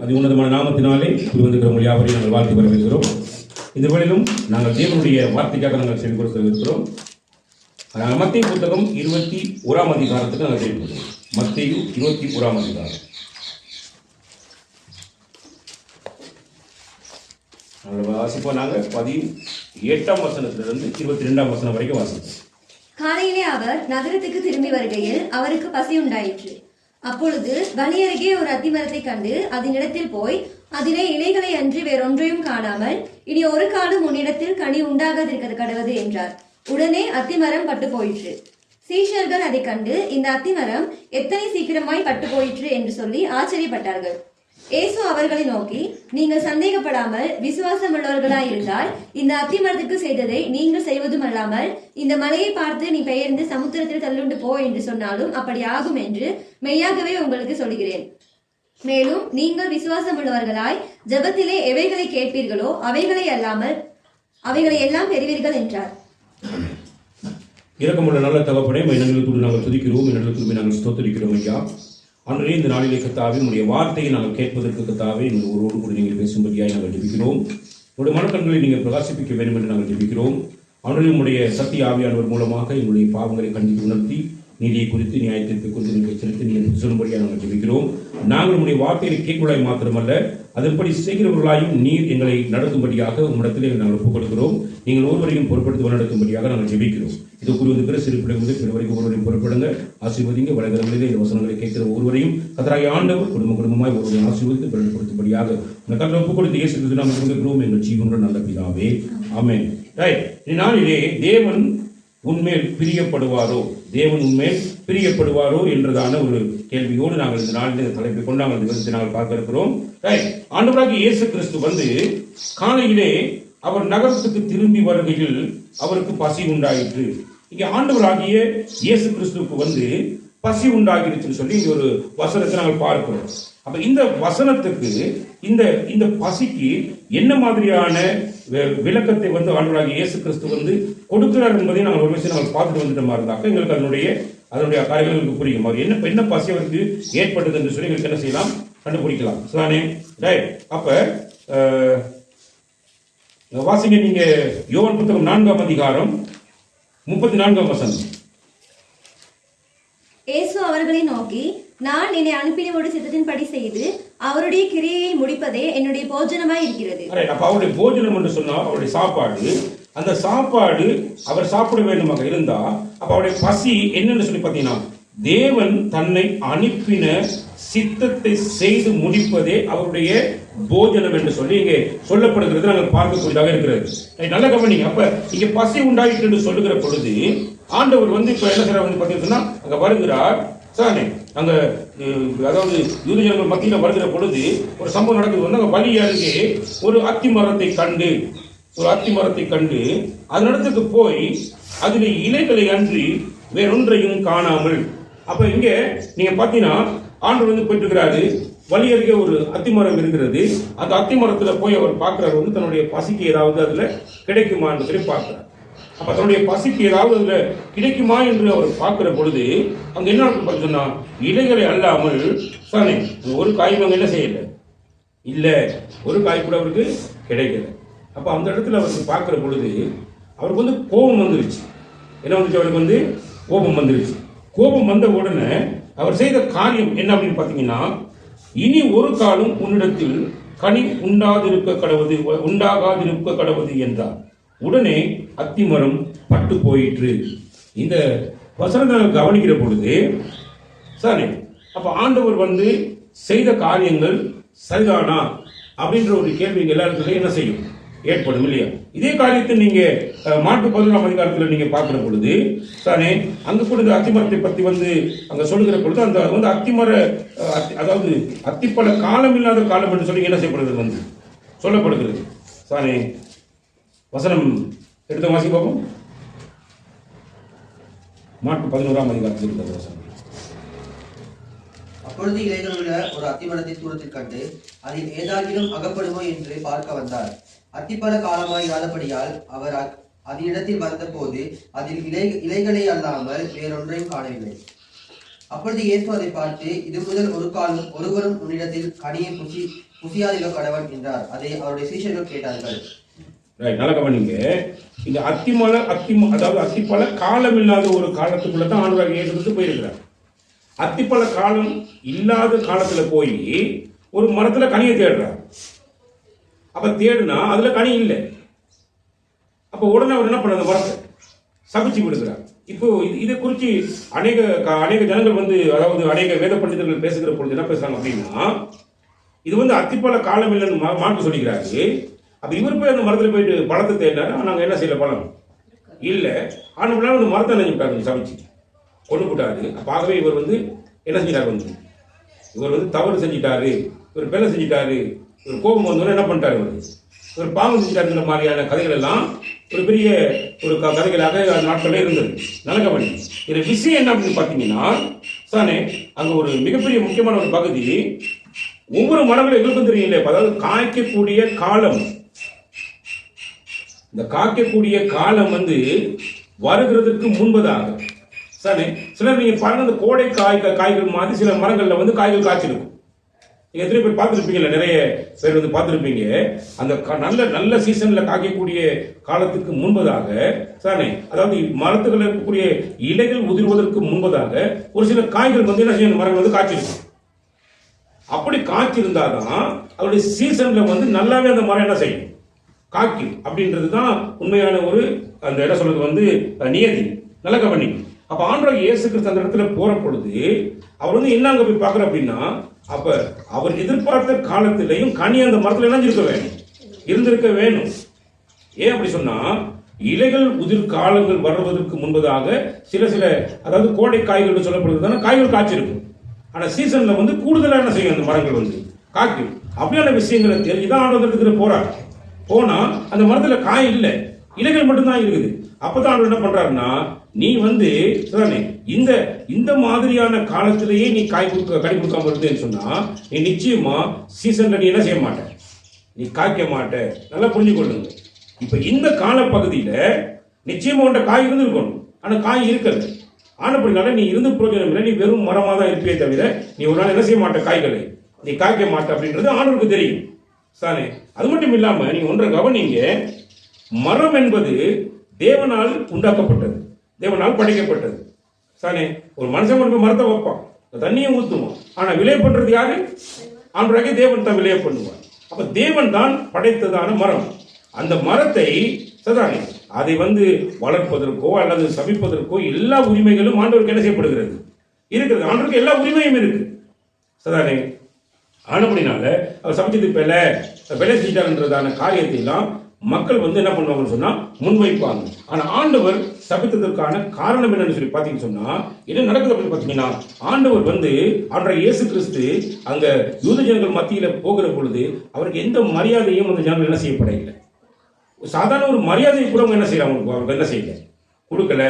அது உன்னதமான நாமத்தினாலே புரிவந்திருக்கிற மொழியாவரை நாங்கள் வாழ்த்து வரவேற்கிறோம். இந்த வேளையிலும் நாங்கள் தேவனுடைய வார்த்தைக்காக நாங்கள் செவி கொடுத்து இருக்கிறோம். மத்தேயு புத்தகம் 21 அதிகாரத்துக்கு நாங்கள் செவி கொடுக்கிறோம். மத்தேயு 21 அதிகாரம் நாங்கள் வாசிப்போம். நாங்கள் 18 வசனத்திலிருந்து 22 வசனம் வரைக்கும் வாசிப்போம். காலையிலே அவர் நகரத்துக்கு திரும்பி வருகையில் அவருக்கு பசி உண்டாயிற்று. அப்பொழுது வழி அருகே ஒரு அத்திமரத்தை கண்டு அதனிடத்தில் போய் அதிலே இலைகளை அன்றி வேறொன்றையும் காணாமல், இனி ஒரு காலம் உன்னிடத்தில் கனி உண்டாகாதிருக்கிறது கடவது என்றார். உடனே அத்திமரம் பட்டு போயிற்று. சீஷர்கள் அதை கண்டு, இந்த அத்திமரம் எத்தனை சீக்கிரமாய் பட்டு போயிற்று என்று சொல்லி ஆச்சரியப்பட்டார்கள். இயேசு அவர்களை நோக்கி, நீங்கள் சந்தேகப்படாமல் விசுவாசம் உள்ளவர்களாய் இருந்தால் இந்த அத்திமரத்துக்கு செய்ததை நீங்கள் செய்வதும் அல்லாமல், இந்த மலையை பார்த்து நீ பெயர்ந்து சமுத்திரத்தில் தள்ளுண்டு போ என்று சொன்னாலும் அப்படி ஆகும் என்று மெய்யாகவே உங்களுக்கு சொல்கிறேன். மேலும் நீங்கள் விசுவாசம் உள்ளவர்களாய் ஜெபத்திலே எவைகளை கேட்பீர்களோ அவைகளை எல்லாம் பெறுவீர்கள் என்றார். இரக்கமுள்ள நல்ல தகப்பனே, எண்ணங்களுக்கு நாங்கள் துதிக்கிறோம், எண்ணங்களுக்கு நாங்கள் ஸ்தோத்திரிக்கிறோம். ஐயா, அன்றே இந்த நாளிலே கர்த்தாவே உடைய வார்த்தையை நாங்கள் கேட்பதற்கு கர்த்தாவே நீங்கள் ஒருவரோடு கூட நீங்கள் பேசும்படியாக நாங்கள் ஜெபிக்கிறோம். உங்களுடைய மனக்கண்களை நீங்கள் பிரகாசிப்பிக்க வேண்டும் என்று நாங்கள் ஜெபிக்கிறோம். அன்றே உடைய சத்திய ஆவியானவர் மூலமாக எங்களுடைய பாவங்களை கண்டித்து உணர்த்தி நீதியை குறித்து நியாயத்திற்கு குறித்து நீங்கள் செலுத்தி நீங்கள் சொல்லும்படியாக நாங்கள் ஜெபிக்கிறோம். நாங்கள் உங்களுடைய வார்த்தையை கேட்குள்ளாய் மாத்திரமல்ல, அதன்படி செய்கிறவர்களாயும் நீர் எங்களை நடத்தும்படியாக உங்களிடத்திலே நாங்கள் ஒப்புக் கொடுக்கிறோம். நீங்கள் ஒருவரையும் பொறுப்படுத்தி நடத்தும்படியாக நாங்கள் ஜெபிக்கிறோம். இது குறிப்பிட்ட சிறு பிள்ளை முதல் பிற வரைக்கும் ஒருவரையும் பொறுப்படுங்க, ஆசீர்வதிங்க. வலைதளங்களிலே இந்த வசனங்களை கேட்கிற ஒருவரையும் கர்த்தராகிய ஆண்டவர் குடும்பமாய் ஒருவரையும் ஆசீர்வதித்து பலப்படுத்தும்படியாக இந்த கர்த்தரை ஒப்புக் கொடுத்து இயேசு கிறிஸ்து நாமத்தில் ஜெபிக்கிறோம் எங்கள் ஜீவனுள்ள நல்ல பிதாவே, ஆமென். இந்நாளிலே தேவன் உன்மேல் பிரியப்படுவாரோ, தேவன் உன்மேல் பிரியப்படுவாரோ என்றதான ஒரு கேள்வியோடு நாங்கள் இந்த நாளில் தலைப்பை கொண்டு நாங்கள் பார்க்க இருக்கிறோம். ஆண்டவராகிய இயேசு கிறிஸ்து காலையிலே அவர் நகரத்துக்கு திரும்பி வருகையில் அவருக்கு பசி உண்டாயிற்று. இங்க ஆண்டவராகிய இயேசு கிறிஸ்துவுக்கு பசி உண்டாகிருச்சுன்னு சொல்லி இங்க ஒரு வசனத்தை நாங்கள் பார்க்கிறோம். அப்ப இந்த வசனத்துக்கு இந்த பசிக்கு என்ன மாதிரியான விளக்கத்தை ஆண்டவராகிய இயேசு கிறிஸ்து கொடுக்கிறார் என்பதை நாங்கள் ஒரு விஷயம் நாங்கள் பார்த்துட்டு வந்துட்ட மாதிரி இருந்தாக்க எங்களுக்கு அதனுடைய காரியங்களுக்கு புரியும். அவர் என்ன பசி அவருக்கு ஏற்பட்டது என்று சொல்லி எங்களுக்கு என்ன செய்யலாம், கண்டுபிடிக்கலாம். சரிதானே? ரைட். அப்ப வாசிங்க நீங்க யோவான் புத்தகம் 4 அதிகாரம் 34 வசனம். இயேசு அவர்களை நோக்கி, நான் என்னை அனுப்பினவோடு சித்தத்தின்படி செய்து அவருடைய கிரியையை முடிப்பதே என்னுடைய போஜனமாய் இருக்கிறது. அப்ப அவருடைய போஜனம் என்று சொன்னா அவருடைய சாப்பாடு, அந்த சாப்பாடு அவர் சாப்பிட வேண்டுமாக இருந்தா அப்ப அவருடைய பசி என்னன்னு சொல்லி பாத்தீங்கன்னா, தேவன் தன்னை அனுப்பின சித்தத்தை செய்து முடிப்பதே அவருடைய போஜனம் என்று சொல்லி இங்கே சொல்லப்படுகிறது நாங்கள் பார்க்கக்கூடியதாக இருக்கிறது. நல்ல கவனிங்க. அப்ப இங்க பசி உண்டாயிற்று என்று சொல்லுகிற பொழுது ஆண்டவர் இப்ப என்ன செய்யறாரு பாத்தீங்கன்னா, அங்க வருகிறார். சானே அங்க அதாவது யூத ஜனங்கள் மத்தியில வருகிற பொழுது ஒரு சம்பவம் நடக்குது. அங்க வழி அருகே ஒரு அத்தி மரத்தை கண்டு அதனிடத்துக்கு போய் அதில் இலைகளை அன்றி வேறொன்றையும் காணாமல். அப்ப இங்க நீங்க பாத்தீங்கன்னா ஆண்டவர் போயிட்டு இருக்கிறாரு. வழி அருகே ஒரு அத்திமரம் இருக்கிறது. அந்த அத்திமரத்துல போய் அவர் பார்க்கிறார், தன்னுடைய பசிக்கு ஏதாவது அதுல கிடைக்குமா என்று சொல்லி பார்க்கிறார். அப்ப தன்னுடைய பசிக்கு ஏதாவது அதுல கிடைக்குமா என்று அவர் பார்க்கிற பொழுது அங்க என்ன சொன்னா, இலைகளை அல்லாமல் சானே ஒரு காய் என்ன செய்யல, இல்ல ஒரு காய் கூட அவருக்கு கிடைக்கல. அப்ப அந்த இடத்துல அவருக்கு பார்க்கிற பொழுது அவருக்கு கோபம் வந்துருச்சு. என்ன வந்துச்சு? அவருக்கு கோபம் வந்துருச்சு. கோபம் வந்த உடனே அவர் செய்த காரியம் என்ன அப்படின்னு பாத்தீங்கன்னா, இனி ஒரு காலம் உன்னிடத்தில் கனி உண்டாகாதிருக்க கடவுது என்றார். உடனே அத்திமரம் பட்டு போயிற்று. இந்த வசனத்தை கவனிக்கிற பொழுது சரி, அப்ப ஆண்டவர் செய்த காரியங்கள் சரிதானா அப்படின்ற ஒரு கேள்வி எல்லாருக்கும் என்ன செய்யும், ஏற்படும் இல்லையா? இதே காரியத்தை நீங்க மாட்டு 11 அதிகாரத்தில் நீங்க பார்க்கிற பொழுது சானே அங்க கூட இந்த அத்திமரத்தை பத்தி அங்க சொல்லுகிற பொழுது அந்த அத்திமர அதாவது அத்திப்பழ காலம் இல்லாத காலம் என்று சொல்லி என்ன செய்யப்படுகிறது சொல்லப்படுகிறது. சானே வசனம் எடுத்த வாசி பார்ப்போம். மாட்டு 11 அதிகாரத்தில் இருக்கிற வசனம். அப்பொழுது இளைஞருள்ள ஒரு அத்திமரத்தை தூரத்தில் கண்டு அதில் ஏதாகிலும் அகப்படுமோ என்று பார்க்க வந்தார். அத்திப்பழ காலமாய் இராதபடியால் அவர் அதனிடத்தில் வந்த போது அதில் இலைகளை அல்லாமல் வேறொன்றையும் காணவில்லை. அப்பொழுது இயேசு அதை பார்த்து, இது முதல் ஒரு காலம் ஒருவரும் உன்னிடத்தில் கனியை புசியாதிருக்க கடவன் என்றார். அதை அவருடைய சீஷர்கள் கேட்டார்கள். நல்ல கவனிங்க. இந்த அதாவது அத்திப்பழ காலம் இல்லாத ஒரு காலத்துக்குள்ள தான் ஆண்டவராக இயேசு போயிருக்கிறார். அத்திப்பழ காலம் இல்லாத காலத்துல போய் ஒரு மரத்துல கனியை தேடுறார். அப்ப தேடுனா அதுல கனி இல்லை. அப்ப உடனே அவர் என்ன பண்ண, அந்த மரத்தை சபிச்சு விடுகிறார். இப்போ இதை குறித்து அநேக ஜனங்கள் அதாவது அநேக வேத பண்டிதர்கள் பேசுகிற பொழுது என்ன பேசுறாங்க அப்படின்னா, இது அத்திப்பழ காலம் இல்லைன்னு மார்க்கு சொல்லிக்கிறாரு. அப்ப இவர் போய் அந்த மரத்துல போயிட்டு பழத்தை தேடினாரு. நாங்க என்ன செய்யல, பழம் இல்ல. ஆனால் அந்த மரத்தை நினைச்சுட்டாரு, சமைச்சு கொண்டு போட்டாரு. ஆகவே இவர் என்ன செஞ்சிட்டாரு, இவர் தவறு செஞ்சிட்டாரு, இவர் பிள்ளை செஞ்சிட்டாரு, இவர் கோபம் வந்தோன்னு என்ன பண்ணிட்டாரு, இவர் பாவம் செஞ்சிட்டாருங்கிற மாதிரியான கதைகள் எல்லாம் ஒரு பெரிய ஒரு கதைகளாக நாட்களே இருந்தது. நல்ல கவனி. இது விஷயம் என்ன அப்படின்னு பார்த்தீங்கன்னா, சானே அங்க ஒரு மிகப்பெரிய முக்கியமான ஒரு பகுதி, ஒவ்வொரு மரங்களும் எங்களுக்கும் தெரியல. அதாவது காய்க்கக்கூடிய காலம், இந்த காய்க்கக்கூடிய காலம் வருகிறதுக்கு முன்பதாக சானே சிலர் நீங்க பாருங்க, இந்த கோடை காய்கள் மாதிரி சில மரங்கள்ல காய்கள் காய்ச்சிருக்கும். நீங்க எத்தனை பேர் பார்த்துருப்பீங்கல்ல, நிறைய பேர் பார்த்துருப்பீங்க. அந்த நல்ல சீசன்ல காய்க்கக்கூடிய காலத்துக்கு முன்பதாக சானே, அதாவது மரத்துகள் இருக்கக்கூடிய இலைகள் உதிர்வதற்கு முன்பதாக ஒரு சில காய்கள் என்ன செய்யணும், மரங்கள் காய்ச்சிருக்கும். அப்படி காய்ச்சிருந்தாதான் அதோடைய சீசன்ல நல்லாவே அந்த மரம் என்ன செய்யும், காய்க்கும். அப்படின்றது தான் உண்மையான ஒரு அந்த என்ன சொல்றது நியதி. நல்ல கவனி. அப்ப ஆண்டவர் இயேசு கிறிஸ்து அந்த இடத்துல போற பொழுது அவர் என்ன அங்க போய் பார்க்கற அப்படின்னா, அப்ப அவர் எதிர்பார்த்த காலத்திலையும் கனி அந்த மரத்துல இருந்திருக்க வேணும். ஏன் அப்படி சொன்னா, இலைகள் உதிர் காலங்கள் வருவதற்கு முன்பதாக சில அதாவது கோடை காய்கள் சொல்லப்படுறதுதான காய்கள் காய்ச்சிருக்கும். ஆனா சீசன்ல கூடுதலா என்ன செய்யும், அந்த மரங்கள் காய்க்கும். அப்படியான விஷயங்களை தெரிஞ்சுதான் ஆண்டவர் போறார். போனா அந்த மரத்துல காய் இல்லை, இலைகள் மட்டும்தான் இருக்குது. அப்பதான் ஆண்டவர் என்ன பண்றாருன்னா, நீ இந்த மாதிரியான காலத்திலேயே நீ கனி கொடுக்காம இருந்தேன்னு சொன்னா, நீ நிச்சயமா சீசன்ல நீ என்ன செய்ய மாட்ட, நீ காய்க்க மாட்ட. நல்லா புரிஞ்சுக்கொள்ளுங்க. இப்ப இந்த கால பகுதியில நிச்சயமா உண்ட காய் இருந்திருக்கணும், ஆனா காய் இருக்கிறது. ஆனப்படினால நீ இருந்து பிரயோஜனம் இல்லை, நீ வெறும் மரமா தான் இருப்பே தவிர நீ ஒரு நாள் என்ன செய்ய மாட்ட, காய்களை நீ காய்க்க மாட்ட அப்படின்றது ஆண்டவருக்கு தெரியும். சானே அது மட்டும் இல்லாம நீங்க ஒன்றை கவனிங்க, மரம் என்பது தேவனால் உண்டாக்கப்பட்டது, தேவனால் படைக்கப்பட்டது. சானே ஒரு மனுஷன் கொண்டு போய் மரத்தை வைப்பான், தண்ணியை ஊற்றுவான். ஆனா விளைய பண்றது யாரு, ஆண்டவராகிய தேவன் தான் விளைய பண்ணுவார். அப்ப தேவன் தான் படைத்ததான மரம். அந்த மரத்தை சதானே அதை வளர்ப்பதற்கோ அல்லது சபிப்பதற்கோ எல்லா உரிமைகளும் ஆண்டவருக்கு என்ன செய்யப்படுகிறது, இருக்கிறது. ஆண்டவருக்கு எல்லா உரிமையும் இருக்கு. சதானே ஆனப்படினால அவர் சமைச்சது பிழை செஞ்சிட்டாருன்றதான காரியத்தை எல்லாம் மக்கள் என்ன பண்ணுவாங்கன்னு சொன்னா முன்வைப்பாங்க. ஆனா ஆண்டவர் சபித்ததற்கான காரணம் என்னன்னு சொல்லி பாத்தீங்கன்னு சொன்னா, என்ன நடக்குது அப்படின்னு பாத்தீங்கன்னா, ஆண்டவர் ஆண்டவர் இயேசு கிறிஸ்து அங்க யூத ஜனங்கள் மத்தியில போகிற பொழுது அவருக்கு எந்த மரியாதையும் அந்த ஜனங்கள் என்ன செய்யப்படவில்லை. சாதாரண ஒரு மரியாதை கூட அவங்க என்ன செய்யறாங்க, அவங்க என்ன செய்யல, கொடுக்கல.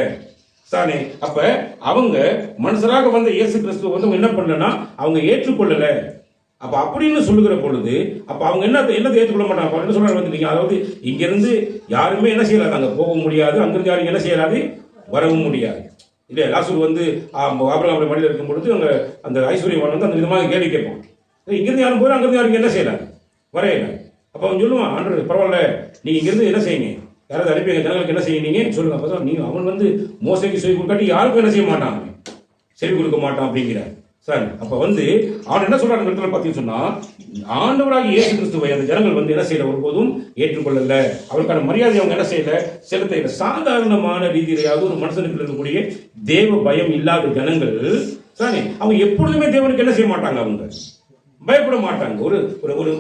சானே அப்ப அவங்க மனுஷராக வந்த இயேசு கிறிஸ்துவ என்ன பண்ணலன்னா அவங்க ஏற்றுக்கொள்ளல. அப்ப அப்படின்னு சொல்லுகிற பொழுது அப்ப அவங்க என்னத்தை ஏற்றுக்கொள்ள மாட்டாங்க. என்ன சொல்றாங்க, அதாவது இங்க இருந்து யாருமே என்ன செய்யறாங்க, அங்க போக முடியாது, அங்கிருந்து யாரும் என்ன செய்யறாது, வரவும் முடியாது. இல்லையா, லாசூர் ஆபிரகாம் மடியில் இருக்கும் பொழுது அங்க அந்த ஐஸ்வர்யவான் அந்த விதமாக கேள்வி கேட்பான், இங்கிருந்து யாரும் போய் அங்கிருந்து யாரும் என்ன செய்யறாங்க, வரையல. அப்ப அவன் சொல்லுவான், ஆண்டவர் பரவாயில்ல, நீங்க இங்கிருந்து என்ன செய்யுங்க, யாராவது அனுப்பி ஜனங்களுக்கு என்ன செய்யுங்க சொல்லுங்க. அப்பதான் நீங்க அவன் மோசைக்கு சொல்லி கொடுக்காட்டி யாருக்கும் என்ன செய்ய மாட்டான், செவி கொடுக்க மாட்டான் அப்படிங்கிறார். சரி, அப்ப அவன் என்ன சொல்றாங்க பார்த்தீங்கன்னு சொன்னா, ஆண்டவராக இயேசு கிறிஸ்துவை அந்த ஜனங்கள் என்ன செய்யல, ஒருபோதும் ஏற்றுக்கொள்ளல. அவருக்கான மரியாதை அவங்க என்ன செய்யல, செலுத்த. சாதாரணமான ரீதியிலாவது ஒரு மனுஷனுக்கு இருக்கக்கூடிய தேவ பயம் இல்லாத ஜனங்கள் சரி, அவங்க எப்பொழுதுமே தேவனுக்கு என்ன செய்ய மாட்டாங்க, அவங்க பயப்பட மாட்டாங்க.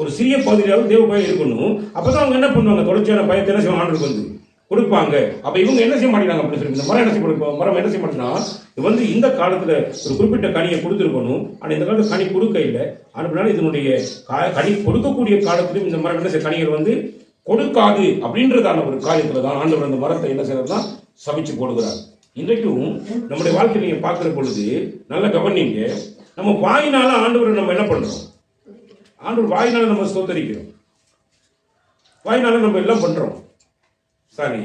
ஒரு சிறிய பகுதியிலாவது தேவ பயம் இருக்கணும். அப்பதான் அவங்க என்ன பண்ணுவாங்க, தொடர்ச்சியான பயத்தை என்ன செய்வாங்க, ஆண்டவருக்கு கொடுப்பாங்க. அப்ப இவங்க என்ன செய்ய மாட்டேங்கிறாங்க அப்படின்னு சொல்லி, இந்த மரம் என்ன செய்ய மரம் என்ன செய்ய மாட்டேன்னா, இந்த காலத்துல ஒரு குறிப்பிட்ட கனியை கொடுத்துருக்கணும், ஆனா இந்த காலத்துல கனி கொடுக்க இல்லை. அதனால இதனுடைய கனி கொடுக்கக்கூடிய காலத்திலும் இந்த மரம் என்ன செய்ய கனிகள் கொடுக்காது அப்படின்றதான ஒரு காரியத்துல தான் ஆண்டவர் அந்த மரத்தை என்ன செய்யறதுனா சபிச்சு போடுகிறார். இன்றைக்கும் நம்முடைய வாழ்க்கையை நீங்க பார்க்கிற பொழுது நல்ல கவனிங்க, நம்ம வாயினால ஆண்டவரை நம்ம என்ன பண்றோம், ஆண்டவர் வாயினால நம்ம ஸ்தோத்தரிக்கிறோம், வாயினால நம்ம எல்லாம் பண்றோம். சரி.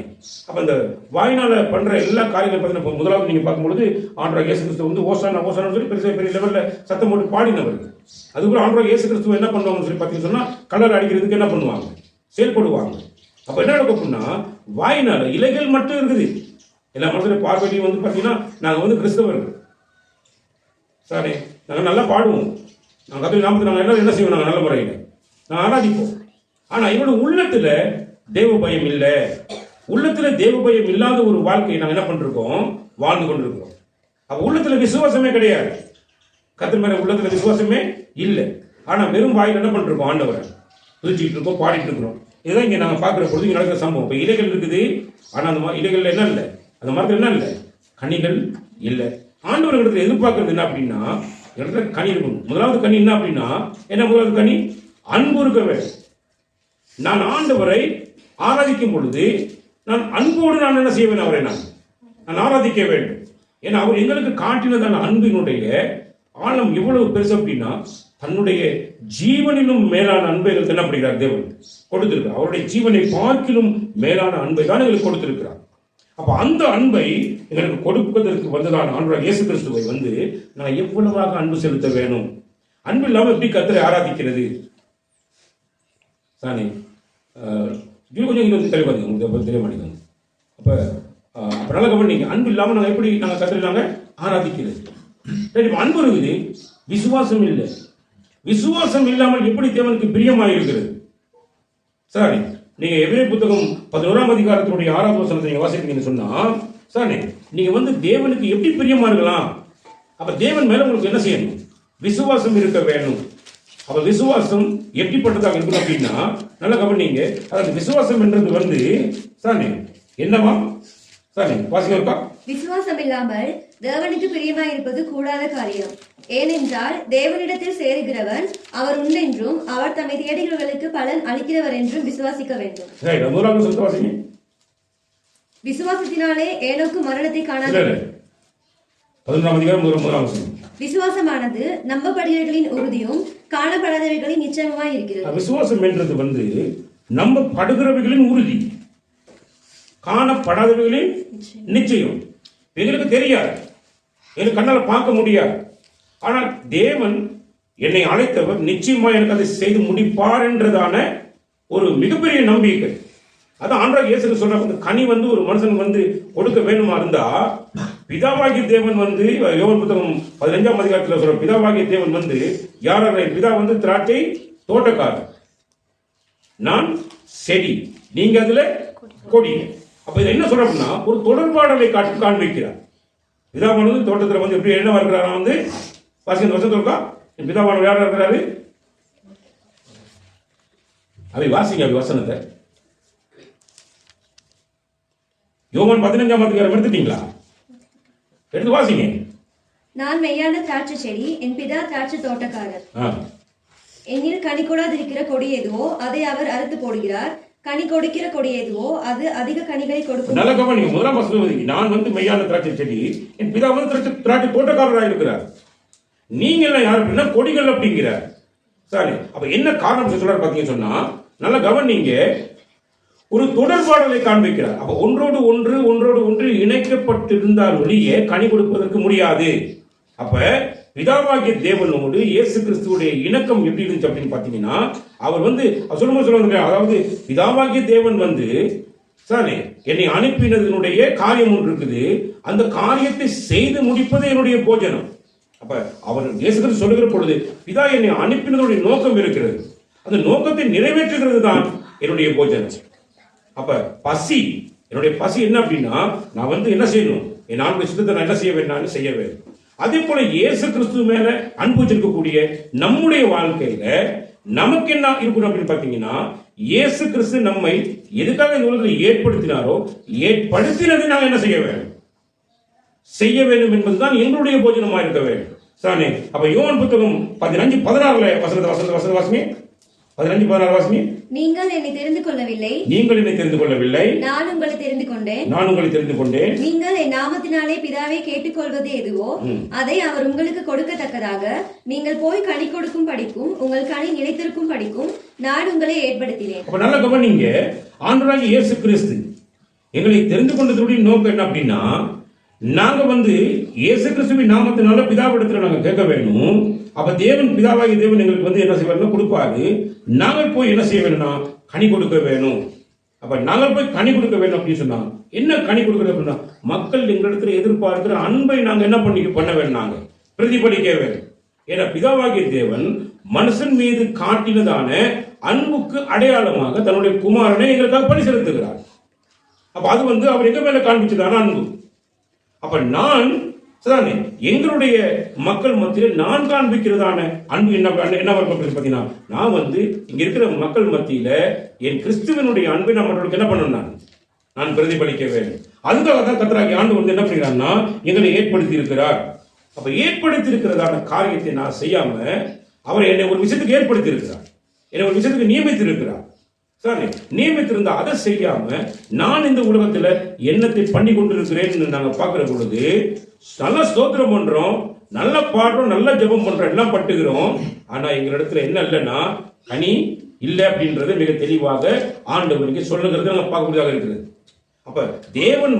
அப்ப இந்த வாயினால பண்ற எல்லா காரியங்களும் பார்த்தீங்கன்னா முதலாவது நீங்க பார்க்கும்பொழுது ஆண்டவராகிய இயேசு கிறிஸ்து வந்து ஓசானா ஓசானான்னு சொல்லி பெரிய லெவல்ல சத்தம் போட்டு பாடினவர். அதுக்கப்புறம் ஆண்டவராகிய இயேசு கிறிஸ்துவ என்ன பண்ணுவாங்கன்னு சொல்லி பார்த்தீங்கன்னு சொன்னா கலர் அடிக்கிறதுக்கு என்ன பண்ணுவாங்க, செயல்படுவாங்க. அப்ப என்ன நடக்கும் அப்படின்னா வாயினால இலைகள் மட்டும் இருக்குது. எல்லா மனுஷனுடைய பார்வையும் வந்து பார்த்தீங்கன்னா நாங்க வந்து கிறிஸ்தவர்கள் சரி, நாங்க நல்லா பாடுவோம், நாங்க கத்தோலிக்க நாமத்தை நாங்க என்ன செய்வோம், நாங்க நல்ல முறையில் நாங்க ஆராதிப்போம். ஆனா இவரோட உள்ளத்துல தேவ பயம் இல்லை. உள்ளத்துல தேவ பயம் இல்லாத ஒரு வாழ்க்கையை நாங்க என்ன பண்றோம், வாழ்ந்து கொண்டிருக்கிறோம். அப்ப உள்ளத்துல விசுவாசமே கிடையாது, கர்த்தர் மேல உள்ளத்துல விசுவாசமே இல்லை. ஆனா வெறும் வாயில் என்ன பண்றோம், ஆண்டவரை துதிச்சுட்டு இருக்கோம், பாடிட்டு இருக்கிறோம். இதுதான் இங்க நாங்க பாக்குற பொழுது இங்க நடக்கிற சம்பவம். இப்ப இலைகள் இருக்குது, ஆனா அந்த இலைகள்ல என்ன இல்லை, அந்த மரத்துல என்ன இல்லை, கனிகள் இல்லை. ஆண்டவர் இடத்துல எதிர்பார்க்கறது என்ன அப்படின்னா இடத்துல கனி இருக்கணும். முதலாவது கனி என்ன அப்படின்னா என்ன, முதலாவது கனி அன்பு இருக்க வேண்டும். நான் ஆண்டவரை ஆராதிக்கும் பொழுது நான் அன்போடு நான் என்ன செய்வேன், அவரை நான் ஆராதிக்க வேண்டும். ஏன்னா அவர் எங்களுக்கு காட்டினதான அன்பினுடைய ஆழம் எவ்வளவு பெருசு அப்படின்னா தன்னுடைய ஜீவனிலும் மேலான அன்பை எங்களுக்கு என்ன பண்ணுகிறார், தேவன் கொடுத்திருக்கிறார். அவருடைய ஜீவனை பார்க்கிலும் மேலான அன்பை தான் எங்களுக்கு கொடுத்திருக்கிறார். அப்ப அந்த அன்பை எங்களுக்கு கொடுப்பதற்கு வந்ததான ஆண்டவராகிய இயேசு கிறிஸ்துவை வந்து நான் எவ்வளவாக அன்பு செலுத்த வேணும், அன்பு இல்லாம எப்படி கர்த்தரை ஆராதிக்கிறது தானே. கொஞ்சம் இங்க வந்து தெளிவாங்க, உங்களுக்கு தெரிய மாட்டேங்குது. அப்ப நல்ல கவனிங்க, அன்பு இல்லாம நாங்க எப்படி நாங்க கர்த்தரை நாங்க ஆராதிக்கிறது. அன்பு இருக்குது, விசுவாசம் இல்லை. விசுவாசம் இல்லாமல் எப்படி தேவனுக்கு பிரியமாக இருக்கிறது. சரி, நீங்க எபிரேயர் புத்தகம் 11ஆம் அதிகாரத்தினுடைய 6வது வசனத்தை நீங்க வாசிக்கிறீங்கன்னு சொன்னா சரி, நீங்க வந்து தேவனுக்கு எப்படி பிரியமா இருக்கலாம். அப்ப தேவன் மேல உங்களுக்கு என்ன செய்யணும், விசுவாசம் இருக்க வேணும். அப்ப விசுவாசம் எப்படிப்பட்டதாக இருக்கணும் அப்படின்னா நல்லா கவனிங்க. அதாவது விசுவாசம் என்றது வந்து சரி என்னவா, சரி வாசிக்க இருக்கா. விசுவாசம் இல்லாமல் தேவனுக்கு பிரியமாய் இருப்பது கூடாத காரியம். ஏனென்றால் தேவனிடத்தில் சேருகிறவன் அவர் உண்டென்றும் அவர் தம்மை தேடுகிறவர்களுக்கு பலன் அளிக்கிறவர் என்றும் விசுவாசிக்க வேண்டும். விசுவாசத்தினாலே ஏனோக்கு மரணத்தை காணாது. விசுவாசமானது நம்பப்படுகிறவர்களின் உறுதியும் காணப்படாதவர்களின் நிச்சயமாய் இருக்கிறது. விசுவாசம் என்றது வந்து நம்பப்படுகிறவர்களின் உறுதி, காணப்படாதவர்களின் நிச்சயம். எங்களுக்கு தெரியாது, எனக்கு கண்ணால பார்க்க முடியாது. ஆனால் தேவன் என்னை அழைத்தவர் நிச்சயமா எனக்கு அதை செய்து முடிப்பார் என்றதான ஒரு மிகப்பெரிய நம்பிக்கை. அதான் ஆண்டவராகிய இயேசு சொல்றாங்க, கனி வந்து ஒரு மனுஷன் வந்து கொடுக்க வேணுமா இருந்தா பிதாவாகிய தேவன் வந்து யோவான் புத்தகம் 15ஆம் அதிகாரத்தில் சொல்ற பிதாவாகிய தேவன் வந்து யாராக, பிதா வந்து திராட்சை தோட்டக்காரர், நான் செடி, நீங்க அதுல கொடி. அப்ப இதை என்ன சொல்றோம்னா ஒரு தொடர்பாடலை காண்பிக்கிறார். பிதாவானது தோட்டத்தில் வந்து எப்படி என்ன இருக்கிறாரா வந்து வாசிக்க வருஷம் இருக்கா, பிதாவானவர் யாரா இருக்கிறாரு, அவை வாசிங்க அவை வசனத்தை. யோவான் 15ஆம் அதிகாரம் எடுத்துட்டீங்களா, எடுத்து வாசிங்க. நான் மெய்யான திராட்சை செடி, என் பிதா திராட்சை தோட்டக்காரர். என்னில் கனி கொடாதிருக்கிற கொடி எதுவோ அதை அவர் அறுத்து போடுகிறார், கனி கொடுக்கிற கொடி எதுவோ அது அதிக கனிகளை கொடுக்கும். நல்ல கவனிங்க, முதலாம் வசனம், நான் வந்து மெய்யான திராட்சை செடி, என் பிதா வந்து திராட்சை தோட்டக்காரராக இருக்கிறார், நீங்க எல்லாம் யார் அப்படின்னா கொடிகள் அப்படிங்கிறார். சரி, அப்ப என்ன காரணம் சொல்றாரு பாத்தீங்கன்னு சொன்னா நல்ல கவனிங்க, ஒரு தொடர்பாடலை காண்பிக்கிறார். அப்ப ஒன்றோடு ஒன்று இணைக்கப்பட்டிருந்தால் ஒழிய கனி கொடுப்பதற்கு முடியாது. அப்ப பிதாவாகிய தேவனோடு இயேசு கிறிஸ்துவுடைய இணக்கம் எப்படி இருந்துச்சு அப்படின்னு பாத்தீங்கன்னா அவர் வந்து சொல்லுங்க, அதாவது பிதாவாகிய தேவன் வந்து சரி என்னை அனுப்பினதனுடைய காரியம் ஒன்று இருக்குது, அந்த காரியத்தை செய்து முடிப்பது என்னுடைய போஜனம். அப்ப அவர் இயேசு கிறிஸ்து சொல்லுகிற பொழுது பிதா என்னை அனுப்பினதனுடைய நோக்கம் இருக்கிறது, அந்த நோக்கத்தை நிறைவேற்றுகிறது தான் என்னுடைய போஜனம். அப்ப பசி, என்னுடைய பசி என்ன அப்படின்னா நான் வந்து என்ன செய்யணும், என் ஆண்டு சித்தத்தை நான் என்ன செய்ய வேண்டும், செய்ய வேண்டும். அதே போல இயேசு கிறிஸ்து மேல அன்பு வச்சிருக்கக்கூடிய நம்முடைய வாழ்க்கையில நமக்கு என்ன இருக்கணும் அப்படின்னு பாத்தீங்கன்னா இயேசு கிறிஸ்து நம்மை எதுக்காக இந்த உலகத்தில் ஏற்படுத்தினாரோ ஏற்படுத்தினதை நாங்கள் என்ன செய்ய வேண்டும் என்பதுதான் எங்களுடைய போஜனமா இருக்க வேண்டும். சானே, அப்ப யோவான் புத்தகம் 15:16 வசனத்தை வாசிங்க. 15:16 வாசிங்க. நீங்கள் என்னை தெரிந்து கொள்ளவில்லை, நான் உங்களை தெரிந்து கொண்டேன். நீங்கள் என் நாமத்தினாலே பிதாவை கேட்டுக்கொள்வது எதுவோ அதை அவர் உங்களுக்கு கொடுக்கத்தக்கதாக நீங்கள் போய் கனி கொடுக்கும் படிக்கும் உங்கள் கனி நிலைத்திருக்கும் படிக்கும் நான் உங்களை ஏற்படுத்தினேன். அப்ப நல்ல கவனிங்க, ஆண்டவராகிய இயேசு கிறிஸ்து எங்களை தெரிந்து கொண்டதுடைய நோக்கம் என்ன அப்படின்னா, நாங்க இயேசு கிறிஸ்துவின் நாமத்தினால பிதாவிடத்துல நாங்க கேட்க வேணும். அப்ப தேவன், பிதாவாகிய தேவன் எங்களுக்கு என்ன செய்வாருன்னா கொடுப்பாரு. நாங்கள் போய் என்ன செய்ய வேணும்னா கனி கொடுக்க வேணும். அப்ப நாங்கள் போய் கனி கொடுக்க வேணும் அப்படின்னு சொன்னா, என்ன கனி கொடுக்கறது அப்படின்னா, மக்கள் எங்களிடத்துல எதிர்பார்க்கிற அன்பை நாங்க என்ன பண்ண வேணும், நாங்க பிரதிபலிக்க வேணும். ஏன்னா பிதாவாகிய தேவன் மனுஷன் மீது காட்டினதான அன்புக்கு அடையாளமாக தன்னுடைய குமாரனை எங்களுக்காக பணி செலுத்துகிறார். அப்ப அது அவர் எங்க மேல காண்பிச்சதான அன்பு. அப்ப நான் எங்களுடைய மக்கள் மத்தியில் நான் காண்பிக்கிறதான அன்பு என்ன பார்த்தீங்கன்னா, நான் இங்க இருக்கிற மக்கள் மத்தியில என் கிறிஸ்துவனுடைய அன்பை நான் மற்றவர்களுக்கு என்ன பண்ணணும், நான் பிரதிபலிக்க வேண்டும். அதுக்காக தான் கர்த்தராகிய ஆண்டவர் என்ன பண்ணுகிறார்னா எங்களை ஏற்படுத்தி இருக்கிறார். அப்ப ஏற்படுத்தி இருக்கிறதான காரியத்தை நான் செய்யாம அவர் என்னை ஒரு விஷயத்துக்கு ஏற்படுத்தி இருக்கிறார், என்னை ஒரு விஷயத்துக்கு நியமித்து இருக்கிறார். நியமித்திருந்தா அதை செய்யாம நான் இந்த உலகத்துல என்னத்தை பண்ணி கொண்டிருக்கிறேன் நாங்க பாக்குற பொழுது நல்ல ஸ்தோத்திரம் பண்றோம், நல்ல பாடுறோம், நல்ல ஜெபம் பண்றோம், எல்லாம் பட்டுகிறோம். ஆனா எங்களிடத்துல என்ன இல்லைன்னா கனி இல்லை அப்படின்றது மிக தெளிவாக ஆண்டவருக்கு சொல்லுகிறது நாங்க பார்க்கக்கூடியதாக இருக்கிறது. அப்ப தேவன்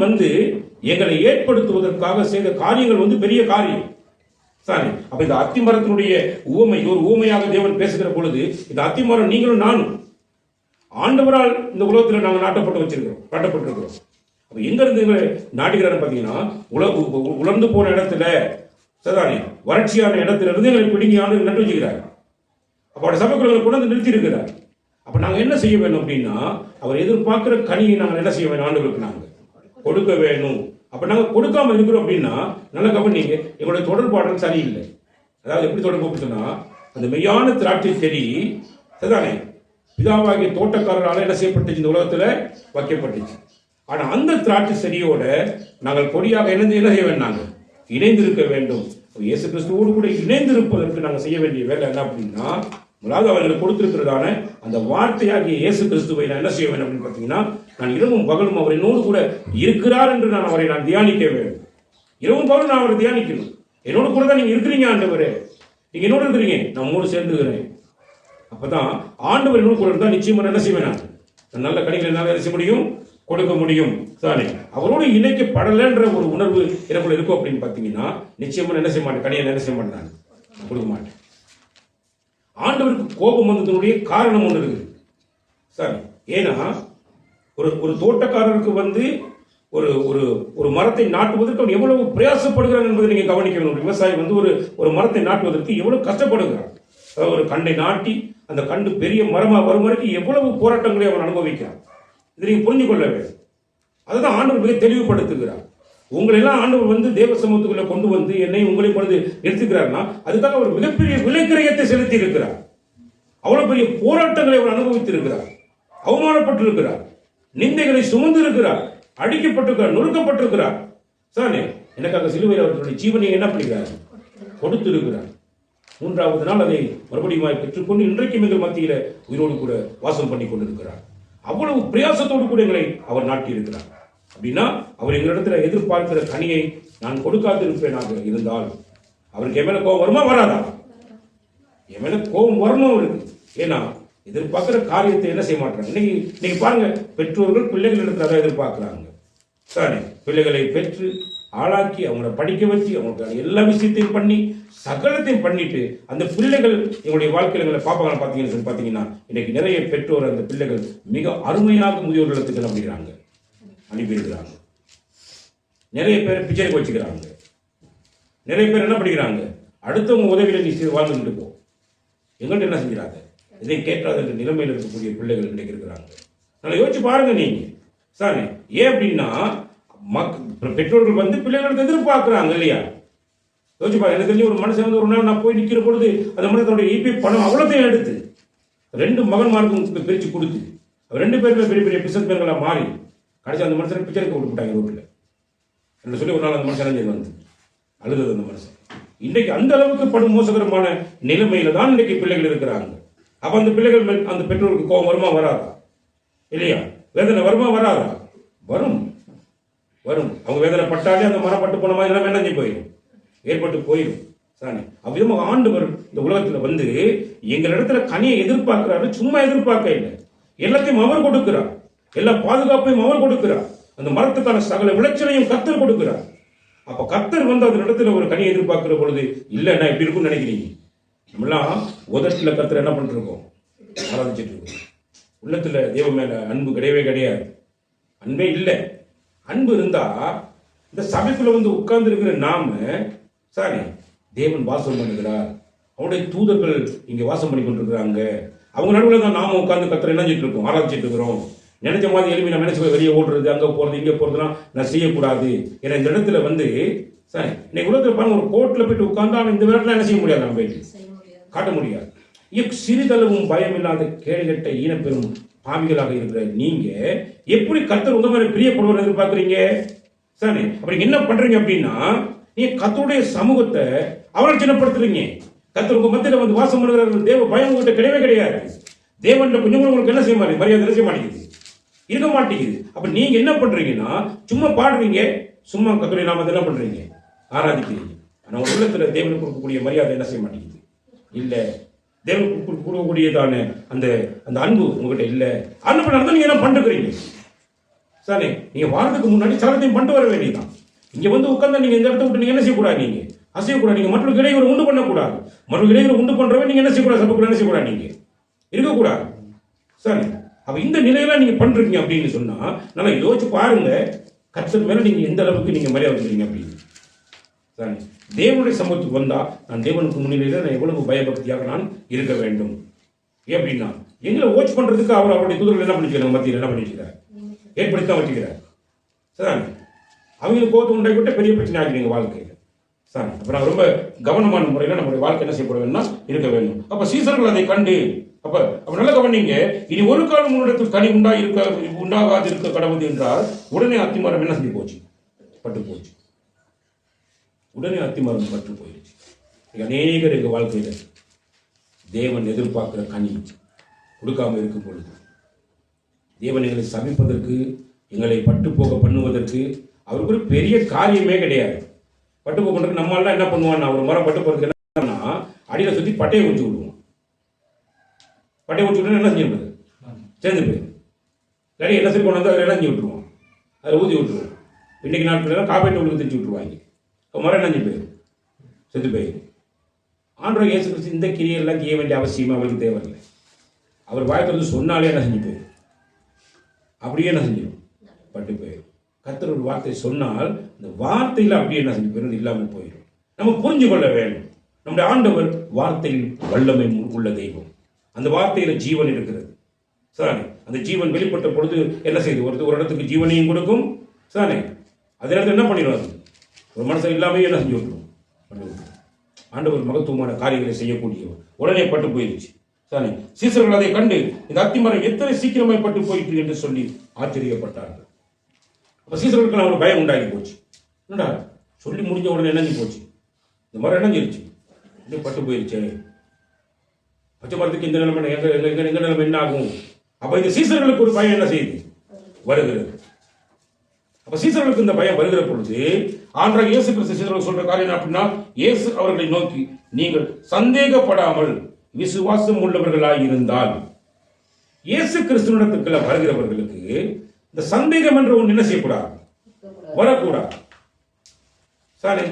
எங்களை ஏற்படுத்துவதற்காக செய்த காரியங்கள் பெரிய காரியம். அப்ப இந்த அத்திமரத்தினுடைய ஊமை ஒரு ஊமையாக தேவன் பேசுகிற பொழுது, இந்த அத்திமரம் நீங்களும் நானும் ஆண்டவரால் இந்த உலகத்தில் நாங்கள் காட்டப்பட்டிருக்கிறோம். அப்ப எங்க இருந்து எங்களை நாட்டுகிறாரு பாத்தீங்கன்னா, உலர்ந்து போன இடத்துல வறட்சியான இடத்துல இருந்து எங்களை பிடிங்கி ஆண்டு நட்டு வச்சுக்கிறார். அப்ப சபைக்குள்ள கொண்டு நிறுத்தி இருக்கிறார். அப்ப நாங்க என்ன செய்ய வேணும் அப்படின்னா, அவர் எதிர்பார்க்கிற கனியை நாங்கள் என்ன செய்ய வேணும், ஆண்டவருக்கு நாங்க கொடுக்க வேணும். அப்ப நாங்க கொடுக்காம இருக்கிறோம் அப்படின்னா, நல்ல கவனிங்க, எங்களுடைய தொடர்பாடல் சரியில்லை. அதாவது எப்படி தொடர்பு சொன்னா, அந்த மெய்யான திராட்சை செடி பிதாவாகிய தோட்டக்காரரால் என்ன செய்யப்பட்டுச்சு, இந்த உலகத்துல வைக்கப்பட்டுச்சு. ஆனா அந்த திராட்சை செடியோட நாங்கள் கொடியாக என்ன செய்ய வேண்டும், நாங்கள் இணைந்திருக்க வேண்டும். இயேசு கிறிஸ்துவோடு கூட இணைந்திருப்பதற்கு நாங்கள் செய்ய வேண்டிய வேலை என்ன அப்படின்னா, முதலாவது அவர்களுக்கு கொடுத்திருக்கிறதான அந்த வார்த்தையாகிய இயேசு கிறிஸ்துவை நான் என்ன செய்ய வேண்டும் அப்படின்னு பார்த்தீங்கன்னா, நான் இரவும் பகலும் அவர் என்னோடு கூட இருக்கிறார் என்று நான் அவரை தியானிக்க வேண்டும். இரவும் பகலும் நான் அவரை தியானிக்கணும். என்னோடு கூட தான் நீங்க இருக்கிறீங்க ஆண்டவரே, நீங்க என்னோடு இருக்கிறீங்க, நான் உங்களோடு சேர்ந்துக்கிறேன். அப்பதான் ஆண்டவர் என்னோடு கூட இருந்தால் நிச்சயமா என்ன செய்வேன், நான் நல்ல கனிகளை என்னால் என்ன செய்ய முடியும், கொடுக்க முடியும். அவரோடு இணைக்கப்படலைன்ற ஒரு உணர்வு எனக்குள்ள இருக்கும் அப்படின்னு பார்த்தீங்கன்னா, நிச்சயமா என்ன செய்ய மாட்டேன், கனியை என்ன செய்ய மாட்டேன், நான் கொடுக்க மாட்டேன். ஆண்டவருக்கு கோபம் வந்ததனுடைய காரணம் ஒன்று இருக்குது. ஏன்னா ஒரு தோட்டக்காரருக்கு ஒரு மரத்தை நாட்டுவதற்கு அவன் எவ்வளவு பிரயாசப்படுகிறான் என்பதை நீங்க கவனிக்க வேண்டும். விவசாயி ஒரு மரத்தை நாட்டுவதற்கு எவ்வளவு கஷ்டப்படுகிறான். ஒரு கண்டை நாட்டி அந்த கண்டு பெரிய மரமா வரும் வரைக்கும் எவ்வளவு போராட்டங்களை அவன் அனுபவிக்கிறான். இதை நீங்க புரிஞ்சு கொள்ள வேண்டும். அதுதான் ஆண்டவர் மிக தெளிவுபடுத்துகிறார். உங்களை எல்லாம் ஆண்டவர் தேவ சமூகத்துக்குள்ள கொண்டு என்னை உங்களை கொண்டு நிறுத்துகிறார்னா, அதுக்காக அவர் மிகப்பெரிய விலைக்கிரயத்தை செலுத்தி இருக்கிறார். அவ்வளவு பெரிய போராட்டங்களை அவர் அனுபவித்திருக்கிறார், அவமானப்பட்டிருக்கிறார், நிந்தைகளை சுமந்து இருக்கிறார், அடிக்கப்பட்டிருக்கிறார், நொறுக்கப்பட்டிருக்கிறார். எனக்காக சிலுவையில் அவர்களுடைய ஜீவனை என்ன பண்ணுகிறார், கொடுத்திருக்கிறார். மூன்றாவது நாள் அதை மறுபடியும் பெற்றுக்கொண்டு இன்றைக்கு எங்கள் மத்தியில உயிரோடு கூட வாசம் பண்ணி கொண்டிருக்கிறார். அவ்வளவு பிரயாசத்தோடு கூட எங்களை அவர் நாட்டி இருக்கிறார். அப்படின்னா அவர் எங்களிடத்துல எதிர்பார்க்கிற கனியை நான் கொடுக்காதிருப்பேனாக இருந்தால் அவருக்கு என் மேல கோபம் வருமா, வராதா? என் மேல கோபம் வருமா அவருக்கு? ஏன்னா எதிர்பார்க்கிற காரியத்தை என்ன செய்ய மாட்டாங்க. இன்னைக்கு பாருங்க, பெற்றோர்கள் பிள்ளைகளிடத்துல அதை எதிர்பார்க்கிறாங்க. பிள்ளைகளை பெற்று ஆளாக்கி அவங்கள படிக்க வச்சு அவங்களுக்கு எல்லா விஷயத்தையும் பண்ணி சகலத்தையும் பண்ணிட்டு அந்த பிள்ளைகள் எங்களுடைய வாழ்க்கையில பார்ப்பாங்க. பார்த்தீங்கன்னா இன்னைக்கு நிறைய பெற்றோர் அந்த பிள்ளைகள் மிக அருமையாக முதியோர் இல்லத்துக்கு அனுப்பியிருக்கிறாங்க. நிறைய பேர் பிச்சைக்கு வச்சுக்கிறாங்க. நிறைய பேர் என்ன படிக்கிறாங்க, அடுத்தவங்க உதவியில நீ வாழ்ந்துட்டு போ, எங்கள்கிட்ட என்ன செஞ்சுறாங்க, இதை கேட்டாத நிலைமையில் இருக்கக்கூடிய பிள்ளைகள் இன்னைக்கு இருக்கிறாங்க. நல்லா யோசிச்சு பாருங்க நீங்க. ஏன் அப்படின்னா பெற்றோர்கள் பிள்ளைகளுக்கு எதிர்பார்க்கிறாங்க இல்லையா? யோசிச்சு பாருங்க. எனக்கு தெரிஞ்சு ஒரு மனுஷன் ஒரு நாள் நான் போய் நிற்கிற பொழுது அந்த மனுஷனுடைய ஈபி பணம் அவ்வளோத்தையும் எடுத்து 2 மகன்மாருக்கும் பிரிச்சு கொடுத்து 2 பேருமே பெரிய பெரிய பிசினஸ் மேன்களா மாறி கடைசி அந்த மனுஷனை பிச்சை எடுக்க விட்டுட்டாங்க ரோட்ல என்று சொல்லி ஒரு நாள் அந்த மனுஷன் அழுதது. அந்த மனுஷன் இன்றைக்கு அந்த அளவுக்கு படும் மோசகரமான நிலைமையில தான் இன்றைக்கு பிள்ளைகள் இருக்கிறாங்க. அப்ப அந்த பிள்ளைகள் அந்த பெற்றோருக்கு கோபம் வருமா, வராதா? இல்லையா? வேதனை வருமா, வராதா? வரும். அவங்க வேதனை பட்டாலே அந்த மரம் பட்டு போன மாதிரி என்ன போயிடும், ஏற்பட்டு போயிடும். அவ்விதமாக ஆண்டவர் இந்த உலகத்துல எங்களிடத்துல கனியை எதிர்பார்க்கிறாரு. சும்மா எதிர்பார்க்க இல்லை, எல்லாத்தையும் அவர் கொடுக்கிறார், எல்லா பாதுகாப்பையும் அவர் கொடுக்கிறார். அந்த மரத்துக்கான சகல விளைச்சலையும் கர்த்தர் கொடுக்கிறார். அப்ப கர்த்தர் வந்து அந்த இடத்துல ஒரு கனியை எதிர்பார்க்கிற பொழுது இல்லைன்னா எப்படி இருக்கும்னு நினைக்கிறீங்க? நம்மளாம் உதட்டில் கர்த்தர் என்ன பண்ணிட்டு இருக்கோம்? ஆராதிச்சிட்டு இருக்கோம். உள்ளத்துல தேவ மேல அன்பு கிடையவே கிடையாது. அன்பே இல்லை. அன்பு இருந்தா இந்த சபைக்குள்ள வந்து உட்கார்ந்து இருக்கிற நாம சாரி தேவன் வாசம் பண்ணுகிறார், அவருடைய தூதர்கள் இங்க வாசம் பண்ணி கொண்டிருக்கிறாங்க, அவங்க நடுவில் தான் நாம உட்கார்ந்து கர்த்தரை என்ன செஞ்சுட்டு இருக்கோம்? ஆராய்ச்சிட்டு இருக்கிறோம். நினைச்ச மாதிரி எழுப்பி நம்ம நினைச்சு வெளியே ஓடுறது, அங்க போறது இங்க போறதுலாம் நான் செய்யக்கூடாது. ஏன்னா இந்த இடத்துல வந்து சாரி இன்னைக்கு உலகத்தில் பாருங்க, ஒரு கோர்ட்ல போயிட்டு உட்கார்ந்து அவன் இந்த நேரத்தில் என்ன செய்ய முடியாது, நம்ம போயிட்டு காட்ட முடியாது. சிறிதளவும் பயம் இல்லாத கேடுகட்ட ஈனப்பெரும் பாவிகளாக இருக்கிற நீங்க எப்படி கர்த்தர் உங்க மேல பிரியப்படுவார் எதிர்பார்க்குறீங்க? சரி, அப்படி என்ன பண்றீங்க அப்படின்னா, நீங்க கர்த்தருடைய சமூகத்தை அவரை சின்னப்படுத்துறீங்க. கர்த்தர் உங்க மத்தியில வந்து வாசம் பண்ணுகிற தேவ பயம் உங்ககிட்ட கிடையவே கிடையாது. தேவன் கொஞ்சம் கூட உங்களுக்கு என்ன செய்ய மாட்டேங்குது? மரியாதை என்ன செய்ய மாட்டேங்குது? இருக்க மாட்டேங்குது. அப்ப நீங்க என்ன பண்றீங்கன்னா, சும்மா பாடுறீங்க, சும்மா கர்த்தருடைய நாமத்தை என்ன பண்றீங்க? ஆராதிக்கிறீங்க. ஆனா உங்க உள்ளத்துல தேவனுக்கு கொடுக்கக்கூடிய மரியாதை என்ன செய்ய மாட்டேங்குது? இல்ல. தேவனுக்கு கொடுக்கக்கூடியதான அந்த அந்த அன்பு உங்ககிட்ட இல்ல. அன்பு நடந்தா நீங்க என்ன பண்ணுறீங்க? சாரி, நீங்க வாரத்துக்கு முன்னாடி சாலத்தையும் பண்ணிட்டு வர வேண்டியதான். இங்க வந்து உட்கார்ந்தா நீங்க இந்த இடத்த விட்டு நீங்க என்ன செய்யக்கூடாது? நீங்க அசையக்கூடாது. நீங்க மற்றொரு இடையூறு உண்டு பண்ணக்கூடாது. மற்றொரு இடையூறு உண்டு பண்றவங்க நீங்க என்ன செய்யக்கூடாது? சபைக்குள்ள என்ன செய்யக்கூடாது? நீங்க இருக்கக்கூடாது. சரி, அப்ப இந்த நிலையெல்லாம் நீங்க பண்றீங்க அப்படின்னு சொன்னா நல்லா யோசிச்சு பாருங்க, கர்த்தர் மேல நீங்க எந்த அளவுக்கு நீங்க மரியாதை வச்சுறீங்க அப்படின்னு. சரி, தேவனுடைய சமூகத்துக்கு வந்தா நான் தேவனுக்கு முன்னிலையில நான் எவ்வளவு பயபக்தியாக நான் இருக்க வேண்டும். ஏன் அப்படின்னா, எங்களை வாட்ச் பண்றதுக்கு அவர் அவருடைய தூதர்கள் என்ன பண்ணிக்கிறாங்க? மத்தியில் என்ன பண்ணிக்கிறார்? ஏற்படுத்த வச்சுக்கிறார். சரி, அவங்களுக்கு கோபத்தை உண்டாக்கிவிட்ட பெரிய பிரச்சனை ஆகிடுங்க வாழ்க்கையில். சரி, அப்ப நான் ரொம்ப கவனமான முறையில் நம்முடைய வாழ்க்கை என்ன செய்யப்பட வேணும்னா இருக்க வேண்டும். அப்ப சீசர்கள் அதை கண்டு அப்ப நல்ல கவனிங்க, இனி ஒரு காலம் உன்னிடத்தில் தனி உண்டாகாது இருக்க கடவுள் என்றால் உடனே அத்திமரம் என்ன செஞ்சு போச்சு? பட்டு போச்சு. உடனே அத்திமரம் பட்டு போயிடுச்சு. அநேகர் எங்க வாழ்க்கையில தேவன் எதிர்பார்க்கிற கனி கொடுக்காம இருக்கும் பொழுது, தேவன் எங்களை சமைப்பதற்கு, எங்களை பட்டு போக பண்ணுவதற்கு அவருக்கு ஒரு பெரிய காரியமே கிடையாது. பட்டு போக பண்றதுக்கு நம்மளால என்ன பண்ணுவான்னா, ஒரு மரம் பட்டு போறதுக்கு என்னன்னா அடியில சுத்தி பட்டையை ஊற்றி விடுவோம். பட்டையை ஊற்றி விட்டு என்ன செஞ்சு சேர்ந்து போயிடும். சரி, என்ன சரி கொண்டு வந்து அதில் இணைஞ்சி விட்டுருவோம், அதில் ஊற்றி விட்டுருவோம். இன்னைக்கு நாட்கள் காப்பீட்டு உள்ளுக்கு திரிச்சு விட்டுருவாங்க. மரம் இணைஞ்சு போயிடும், செத்து போயிடும். ஆண்டவர் இயேசு கிறிஸ்து இந்த கிரியெல்லாம் செய்ய வேண்டிய அவசியமா அவருக்கு தேவையில்லை. அவர் வாய்ப்பு சொன்னாலே என்ன செஞ்சு போயிடும், அப்படியே என்ன செஞ்சிடும்? பட்டு போயிடும். கர்த்தர் ஒரு வார்த்தை சொன்னால் அந்த வார்த்தையில் அப்படியே என்ன செஞ்சு போயிடும்? இல்லாமல் போயிடும். நம்ம புரிஞ்சு கொள்ள வேண்டும், நம்முடைய ஆண்டவர் வார்த்தையில் வல்லமை உள்ள தெய்வம். அந்த வார்த்தையில ஜீவன் இருக்கிறது. சாணி, அந்த ஜீவன் வெளிப்பட்ட பொழுது என்ன செய்யுது? ஒரு இடத்துக்கு ஜீவனையும் கொடுக்கும். சாணி, அதே நேரத்தில் என்ன பண்ணிடுவாங்க? ஒரு மனுஷன் இல்லாம என்ன செஞ்சு விட்டுரும்? ஆண்டவர் மகத்துவமான காரியங்களை செய்யக்கூடியவர். உடனே பட்டு போயிருச்சு. சாணி, சீசர்கள் அதை கண்டு இந்த அத்திமரம் எத்தனை சீக்கிரமாய் பட்டு போயிட்டு என்று சொல்லி ஆச்சரியப்பட்டார்கள். அப்ப சீசர்களுக்கு அவங்களுக்கு பயம் உண்டாகி போச்சு. என்னடா சொல்லி முடிஞ்ச உடனே என்னஞ்சு போச்சு? இந்த மரம் என்னஞ்சிருச்சு, இன்னும் பட்டு போயிருச்சு. பச்சை மரத்துக்கு இந்த நிலைமை எங்க நிலைமை என்ன ஆகும்? அப்ப இந்த சீசர்களுக்கு ஒரு பயம் என்ன செய்யுது? வருகிறது. அப்ப சீசர்களுக்கு இந்த பயம் வருகிற பொழுது ஆண்டவர் இயேசு கிறிஸ்து சீசர்கள் சொல்ற காரியம் அப்படின்னா, இயேசு அவர்களை நோக்கி, நீங்கள் சந்தேகப்படாமல் விசுவாசம் உள்ளவர்களாய் இருந்தால், இயேசு கிறிஸ்துவிடத்துக்குள்ள வருகிறவர்களுக்கு இந்த சந்தேகம் என்ற ஒன்று என்ன செய்யக்கூடாது? வரக்கூடாது. சாணி,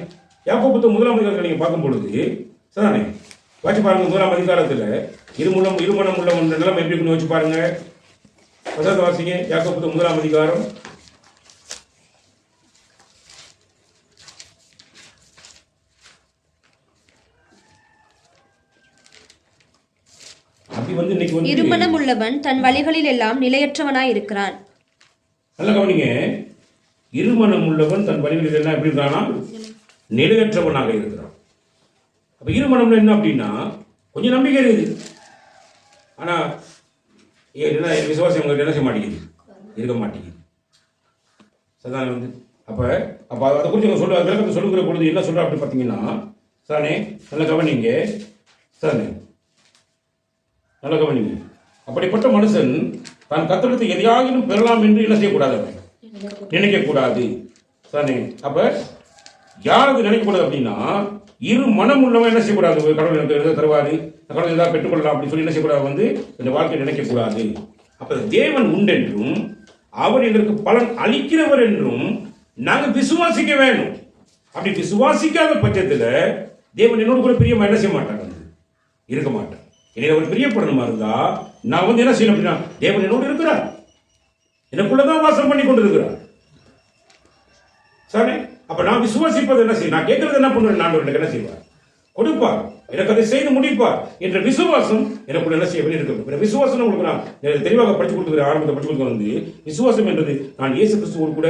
யாக்கோபு புத்தகம் 1 அதிகாரத்தை நீங்க பார்க்கும் பொழுது சாணி வச்சு பாருங்க. 1 அதிகாரத்துல இருமனம் உள்ள ஒன்று நிலைமை எப்படி இருக்குன்னு வச்சு பாருங்க. வசனத்தை வாசிங்க. யாக்கோபு புத்தகம் 1 அதிகாரம். இருமனம் உள்ளவன் தன் வழிகளில் எல்லாம் நிலையற்றவனாய் இருக்கிறான். நல்ல கவனிங்க, இருமனம் உள்ளவன் தன் வழிகளில் எல்லாம் எப்படி இருக்கானா? நிலையற்றவனாக இருக்கிறான். அப்ப இருமனம்ல என்ன அப்படின்னா, கொஞ்சம் நம்பிக்கை இருக்குது, ஆனா விசுவாசம் உங்களுக்கு என்ன செய்ய மாட்டேங்குது? இருக்க மாட்டேங்குது. சதான வந்து அப்ப அதை குறித்து சொல்ல விளக்கத்தை சொல்லுகிற பொழுது என்ன சொல்ற அப்படி பார்த்தீங்கன்னா, சானே நல்ல கவனிங்க. சானே நல்ல கவனிங்க. அப்படிப்பட்ட மனுஷன் தான் கத்தெடுத்து எதையாகிலும் பெறலாம் என்று என்ன செய்யக்கூடாது? நினைக்க கூடாது. சானே அப்ப யாருக்கு நினைக்கக்கூடாது அப்படின்னா, இரு மனம் உள்ளவன் என்ன செய்யக்கூடாது? கடவுள் எனக்கு எதாவது தருவாரு, கடவுள் ஏதாவது பெற்றுக்கொள்ளலாம் அப்படின்னு சொல்லி என்ன செய்யக்கூடாது? வந்து இந்த வாழ்க்கையை நினைக்கக்கூடாது. அப்ப தேவன் உண்டென்றும் அவர் எங்களுக்கு பலன் அளிக்கிறவர் என்றும் நாங்க விசுவாசிக்க வேணும். அப்படி விசுவாசிக்காத பட்சத்துல தேவன் என்னோட கூட பிரியமா என்ன செய்ய மாட்டாங்க, இருக்க மாட்டார். என்னை அவர் பிரியப்படணுமா இருந்தா நான் வந்து என்ன செய்யணும் அப்படின்னா, தேவன் என்னோடு இருக்கிறார், எனக்குள்ளதான் வாசம் பண்ணி கொண்டு இருக்கிறார். சரி, அப்ப நான் விசுவாசிப்பது என்ன செய்ய, நான் கேட்கறது என்ன பண்ணுவேன், நான் எனக்கு என்ன செய்வார், கொடுப்பார், எனக்கு அதை செய்து முடிப்பார் என்ற விசுவாசம் எனக்குள்ள என்ன செய்ய வேண்டியிருக்கிறது. விசுவாசம் உங்களுக்கு நான் தெளிவாக படிச்சு கொடுத்துக்கிறேன். ஆரம்பத்தை படிச்சு கொடுக்க வந்து விசுவாசம் என்றது நான் இயேசு கிறிஸ்துவோடு கூட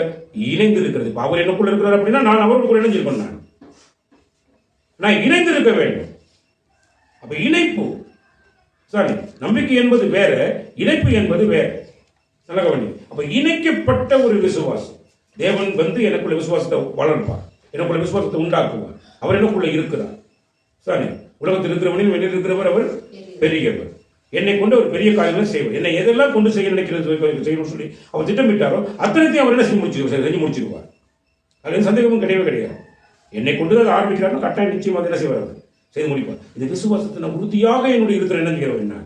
இணைந்து இருக்கிறது. இப்ப அவர் எனக்குள்ள இருக்கிறார் அப்படின்னா நான் அவரோடு கூட இணைஞ்சிருப்பேன். நான் இணைந்து இருக்க வேண்டும். அப்ப இணைப்பு சரி, நம்பிக்கை என்பது வேற, இணைப்பு என்பது வேற. நல்ல கவனி. அப்ப இணைக்கப்பட்ட ஒரு விசுவாசம், தேவன் வந்து எனக்குள்ள விசுவாசத்தை வளர்ப்பார், எனக்குள்ள விசுவாசத்தை உண்டாக்குவார். அவர் எனக்குள்ள இருக்கிறார். சரி, உலகத்தில் இருக்கிறவனில் வெளியில் இருக்கிறவர் அவர் பெரியவர். என்னை கொண்டு ஒரு பெரிய காரியங்களை செய்வார். என்னை எதெல்லாம் கொண்டு செய்ய நினைக்கிறது செய்யணும்னு சொல்லி அவர் திட்டமிட்டாரோ அத்தனைத்தையும் அவர் என்ன செஞ்சு முடிச்சிருவார். அது சந்தேகமும் கிடையவே கிடையாது. என்னை கொண்டு அதை ஆரம்பிக்கிறார்கள், கட்டாயம் நிச்சயமாக என்ன செய்வார், செய்து முடிப்பார். இது விசுவாசத்தை நான் உறுதியாக என்னுடைய இருக்கிற என்ன என்ன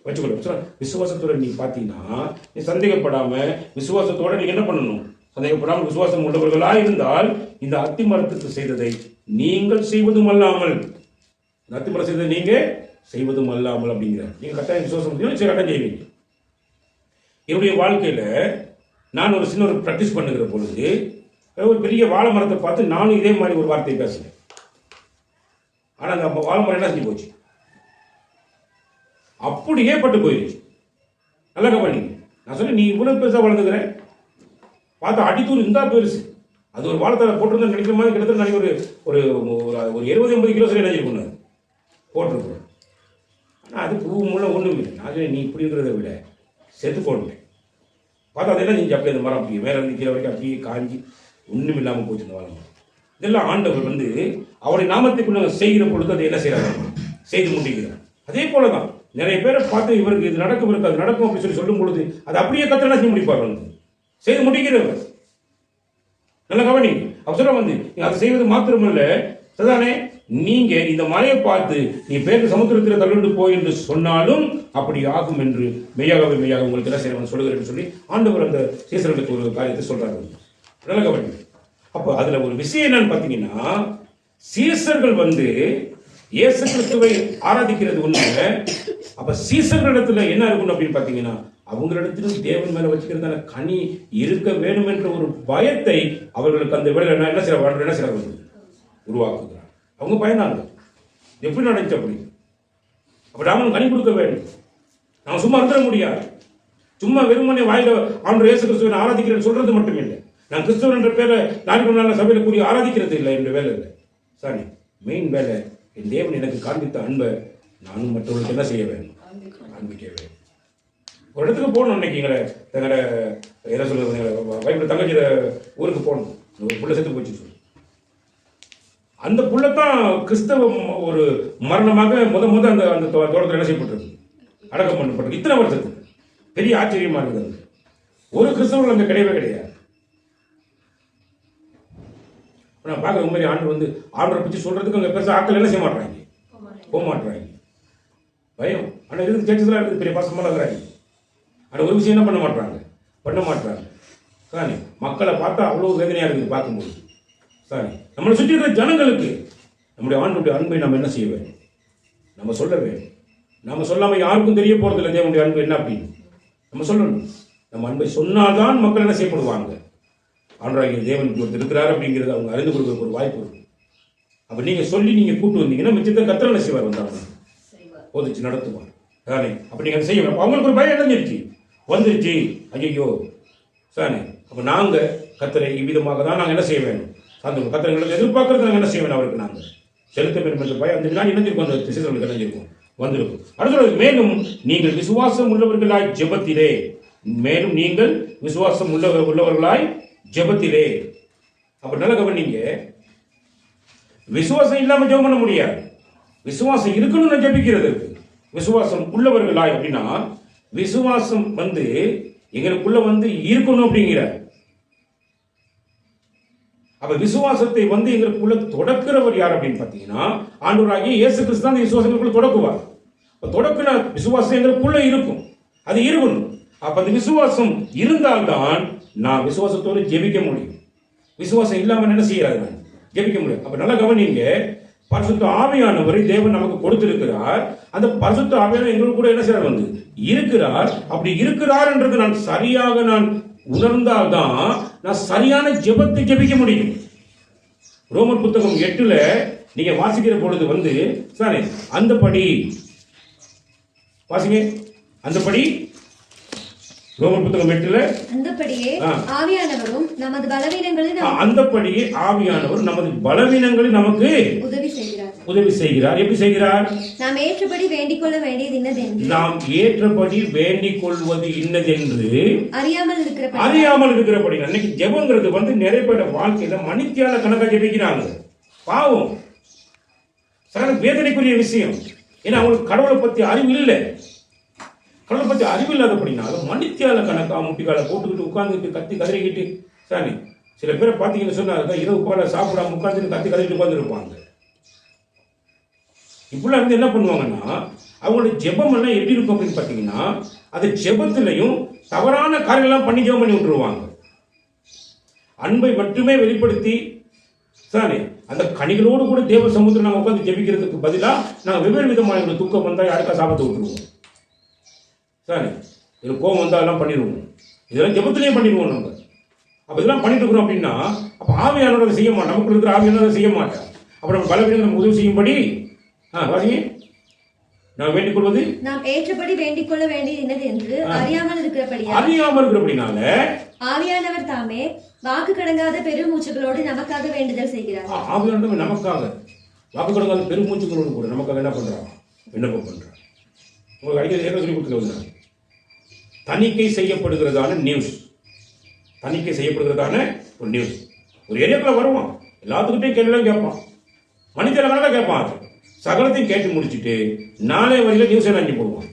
வச்சுக்கொள்ள. விசுவாசத்தோட நீ பார்த்தீங்கன்னா, நீ சந்தேகப்படாம விசுவாசத்தோட நீங்க என்ன பண்ணணும், சந்தேகப்படாமல் விசுவாசம் உள்ளவர்களா இருந்தால் இந்த அத்தி மரத்துக்கு செய்ததை நீங்கள் செய்வதும் அல்லாமல், அத்தி மரம் செய்ததை நீங்க செய்வதும் அல்லாமல் அப்படிங்கிறார். நீங்க கட்டாயம் விசுவாசம் கட்டாயம் செய்வீங்க. என்னுடைய வாழ்க்கையில நான் ஒரு சின்ன ஒரு ப்ராக்டிஸ் பண்ணுகிற பொழுது ஒரு பெரிய வாழை மரத்தை பார்த்து நானும் இதே மாதிரி ஒரு வார்த்தையை பேசுறேன். ஆனா அந்த வாழை மரம் என்ன செஞ்சு போச்சு, அப்படியே பட்டு போயிடுச்சு. நல்லா கவனிங்க. நான் சொன்னேன், நீ இவ்வளவு பெருசா வளர்ந்துக்கிற, பார்த்தா அடித்தூர் இருந்தா பெருசு. அது ஒரு வாழைத்தாரை போட்டிருந்தா நினைக்கிற மாதிரி கிட்டத்தட்ட நான் ஒரு 70-80 கிலோ சரி நினைச்சிருக்கணும் போட்டிருக்கோம். ஆனால் அது பூ மூலம் ஒன்றும் இல்லை. நான் நீ இப்படி இருக்கிறத விட செத்து போட்டேன். பார்த்தா அது என்ன செஞ்சு அப்படியே அந்த மரம் அப்படியே மேலே இருந்து கீழே வரைக்கும் அப்படியே காஞ்சி ஒன்றும் இல்லாமல் போச்சு அந்த வாழை. இதெல்லாம் ஆண்டவர் வந்து அவருடைய நாமத்துக்குள்ள செய்கிற பொழுது அதை என்ன செய்யறாங்க, செய்து முடிக்கிறார். அதே போலதான் நிறைய பேரை பார்த்து இவருக்கு இது நடக்கும், இவருக்கு அது நடக்கும் அப்படின்னு சொல்லும் பொழுது அது அப்படியே கத்திர செய்ய முடிப்பார், வந்து செய்து முடிக்கிறவர். நல்ல கவனிங்க. அவசரம் வந்து அதை செய்வது மாத்திரமல்ல, சரிதானே, நீங்க இந்த மலையை பார்த்து நீ பேருக்கு சமுத்திரத்தில் தள்ளிட்டு போய் என்று சொன்னாலும் அப்படி ஆகும் என்று மெய்யாகவே மெய்யாக உங்களுக்கு என்ன செய்யணும் சொல்லுகிறேன்னு சொல்லி ஆண்டவர் அந்த சீசர்களுக்கு ஒரு காரியத்தை சொல்றாரு. நல்ல கவனிங்க. அப்போ அதுல ஒரு விஷயம் என்னன்னு பாத்தீங்கன்னா, சீசர்கள் வந்து இயேசு கிறிஸ்துவை ஆராதிக்கிறது ஒண்ணு. அப்ப சீசர்களிடத்துல என்ன இருக்கணும் அப்படின்னு பாத்தீங்கன்னா, அவங்களிடத்திலும் தேவன் மேல வச்சுக்கிறதான கனி இருக்க வேண்டும் என்ற ஒரு பயத்தை அவர்களுக்கு அந்த வேலை என்ன செய்ய உருவாக்குகிறார். அவங்க பயந்தாங்க, எப்படி நடந்துச்சு அப்படி. அப்ப நாம கனி கொடுக்க வேண்டும். நாம சும்மா இருந்துட முடியாது. சும்மா வெறுமனே வாயில ஆண்டவர் இயேசு கிறிஸ்துவை ஆராதிக்கிறேன்னு சொல்றது மட்டும் இல்லை. நான் கிறிஸ்துவன் என்ற பேரை நாளைக்கு நாள் சபையில கூடிய ஆராதிக்கிறது இல்லை என்ற வேலை இல்லை. சரி, மெயின் வேலை என் தேவன் எனக்கு காண்பித்த அன்பை நானும் மற்றவர்களுக்கு என்ன செய்ய வேண்டும், காண்பிக்க வேண்டும். ஒரு இடத்துக்கு போகணும். இன்னைக்கு எங்களை என்ன சொல்றது, வைப்பு தங்கச்சியில ஊருக்கு போகணும். ஒரு புள்ள செத்து போச்சு சொல்லி அந்த புள்ளத்தான் கிறிஸ்தவ ஒரு மரணமாக முத அந்த அந்த தோட்டத்தில் என்ன செய்யப்பட்டிருக்கு, அடக்கம் பண்ணப்பட்டிருக்கு. இத்தனை வருஷத்துக்கு பெரிய ஆச்சரியமா இருக்குது. ஒரு கிறிஸ்தவர்கள் அங்கே கிடையவே கிடையாது. நான் பார்க்குற உண்மையை ஆண்டவர் வந்து ஆண்டரை பற்றி சொல்றதுக்கு அங்கே பெருசாக ஆட்கள் என்ன செய்ய மாட்டாங்க, போக மாட்டாங்க. பயம். ஆனால் இருக்குது சேர்ச்சஸ்லாம் இருக்குது, பெரிய பாசமாக இருக்கிறாங்க. ஆனால் ஒரு விஷயம் என்ன பண்ண மாட்டாங்க. சாரி, மக்களை பார்த்தா அவ்வளோ வேதனையாக இருக்குது பார்க்கும்போது. சாரி, நம்மளை சுற்றி இருக்கிற ஜனங்களுக்கு நம்முடைய ஆண்டுடைய அன்பை நம்ம என்ன செய்ய வேண்டும், நம்ம சொல்ல வேண்டும். நம்ம சொல்லாமல் யாருக்கும் தெரிய போறதில்லை தேவனுடைய அன்பு என்ன அப்படின்னு நம்ம சொல்லணும். நம்ம அன்பை சொன்னால்தான் மக்கள் என்ன செய்யப்படுவாங்க, ஆண்டவராகிய தேவன் ஒருத்தர் இருக்கிறார் அப்படிங்கிறது அவங்க அறிந்து கொடுக்க ஒரு வாய்ப்பு இருக்கு. அப்ப நீங்க சொல்லி நீங்க கூட்டு வந்தீங்கன்னா மிச்சத்தை கத்திர செய்வார், வந்தாங்க போதிச்சு நடத்துவார். தானே, அப்ப நீங்க அதை செய்ய அவங்களுக்கு ஒரு பயம் இணைஞ்சிருச்சு வந்துருச்சு. ஐயோ சானே, அப்ப நாங்க கத்தரை இவ்விதமாக தான் நாங்க என்ன செய்ய வேண்டும், அந்த கத்திரங்களுக்கு எதிர்பார்க்கறது நாங்க என்ன செய்ய வேண்டும், அவருக்கு நாங்க செலுத்த வேண்டும் என்ற பயம் அந்த நான் இணைஞ்சிருக்கோம், அந்த திசைகளுக்கு இணைஞ்சிருக்கோம் வந்திருக்கும். அடுத்த மேலும் நீங்கள் விசுவாசம் உள்ளவர்களாய் ஜெபத்திலே, மேலும் நீங்கள் விசுவாசம் உள்ளவர்களாய் ஜெபத்திலே. அப்ப நல்ல கவனிங்க, விசுவாசம் இல்லாம ஜெபம் பண்ண முடியாது. விசுவாசம் இருக்கணும்னு ஜெபிக்கிறது இருக்கு. விசுவாசம் உள்ளவர்களாய் அப்படின்னா விசுவாசம் வந்து எங்களுக்குள்ள வந்து இருக்கணும் அப்படிங்கிற. அப்ப விசுவாசத்தை வந்து எங்களுக்குள்ள தொடக்கிறவர் யார் அப்படின்னு பாத்தீங்கன்னா ஆண்டவராகிய இயேசு கிறிஸ்து தான் விசுவாசங்களுக்குள்ள தொடக்குவார். தொடக்கின விசுவாசம் எங்களுக்குள்ள இருக்கும், அது இருக்கணும். அப்ப அந்த விசுவாசம் இருந்தால்தான் நான் விசுவாசத்தோடு ஜெபிக்க முடியும். விசுவாசம் இல்லாம என்ன செய்யாது, நான் ஜெபிக்க முடியும். அப்ப நல்லா கவனிங்க, பரிசுத்த ஆவியானவரை தேவன் நமக்கு கொடுத்திருக்கிறார். அந்த பரிசுத்த ஆவியானவர் எங்களுக்கு கூட என்ன செய்ய வந்து இருக்கிறார். அப்படி இருக்கிறார் என்றது நான் சரியாக நான் உணர்ந்தால்தான் நான் சரியான ஜெபத்தை ஜெபிக்க முடியும். ரோமர் புத்தகம் 8 நீங்க வாசிக்கிற பொழுது வந்து சாரி அந்தபடி வாசிங்க, அந்தபடி ரோமர் புத்தகம் 8 அந்தபடியே ஆவியானவரும் நமது பலவீனங்களில் அந்தபடியே ஆவியானவர் நமது பலவீனங்களில் நமக்கு உதவி செய்கிறார். எப்படி செய்கிறார்? நாம் ஏற்றபடி வேண்டிக் கொள்ள வேண்டியது இன்னதென்று, நாம் ஏற்றபடி வேண்டிக் கொள்வது இன்னதென்று அறியாமல் இருக்கிறபடி. அன்னைக்கு ஜெபங்கிறது வந்து நிறைய பேர் வாழ்க்கையில மணித்தியால கணக்கா ஜெபிக்கிறாங்க. பாவம், சகல வேதனைக்குரிய விஷயம். ஏன்னா அவங்களுக்கு கடவுளை பத்தி அறிவு இல்லை. கடவுளை பத்தி அறிவு இல்லாதபடினாலும் மணித்தியால கணக்கா முட்டிக்கால போட்டுக்கிட்டு உட்கார்ந்துட்டு கத்தி கதறிக்கிட்டு சாமி. சில பேரை பார்த்தீங்கன்னு சொன்னா இரவு போல சாப்பிடாம உட்கார்ந்துட்டு கத்தி கதறிட்டு உட்கார்ந்துருப்பாங்க. இப்படிலாம் இருந்து என்ன பண்ணுவாங்கன்னா அவங்களுடைய ஜெபம் எல்லாம் எப்படி இருக்கும் அப்படின்னு பார்த்தீங்கன்னா அந்த ஜெபத்திலையும் தவறான காரியங்கள்லாம் பண்ணி ஜெபம் பண்ணி விட்டுருவாங்க. அன்பை மட்டுமே வெளிப்படுத்தி சாரி அந்த கனிகளோடு கூட தேவ சமுத்திரம் நாங்கள் உட்காந்து ஜெபிக்கிறதுக்கு பதிலாக நாங்கள் வெவ்வேறு விதமான துக்கம் வந்தால் யாருக்கா சாபத்தை விட்டுருவோம். சாரி இது கோபம் வந்தால் எல்லாம் பண்ணிடுவோம். இதெல்லாம் ஜெபத்திலேயே பண்ணிடுவோம் நம்ம. அப்போ இதெல்லாம் பண்ணிட்டு இருக்கிறோம் அப்படின்னா அப்போ ஆவியானவரை செய்ய மாட்டோம். நமக்கு இருக்கிற ஆவியானவரை செய்ய மாட்டோம். அப்போ நம்ம பலவீனங்கள் நம்ம உதவி செய்யும்படி வாசிங்க. நாம் வேண்டிக் கொள்வது நாம் ஏற்றபடி வேண்டிக் கொள்ள வேண்டியது என்னது என்று அறியாமல் இருக்கிறபடினால ஆவியானவர் தாமே வாக்கு கடங்காத பெருமூச்சுகளோடு நமக்காக வேண்டுதல் செய்கிறார். ஆவியானவர் நமக்காக வாக்கு கடங்காத பெருமூச்சுகளோடு கூட நமக்காக என்ன பண்றாங்க, விண்ணப்பம் பண்றாங்க. உங்களுக்கு அடிக்கடி ஏற்கனவே சொல்லி கொடுத்துருக்காங்க. தணிக்கை செய்யப்படுகிறதான நியூஸ், தணிக்கை செய்யப்படுகிறதான ஒரு நியூஸ். ஒரு ஏரியாக்குள்ள வருவான், எல்லாத்துக்கிட்டையும் கேள்விலாம் கேட்பான், மனிதர்களாக கேட்பான். அது சகலத்தையும் கேட்டு முடிச்சுட்டு நாளை வரையில நியூஸ் அஞ்சு போடுவான்,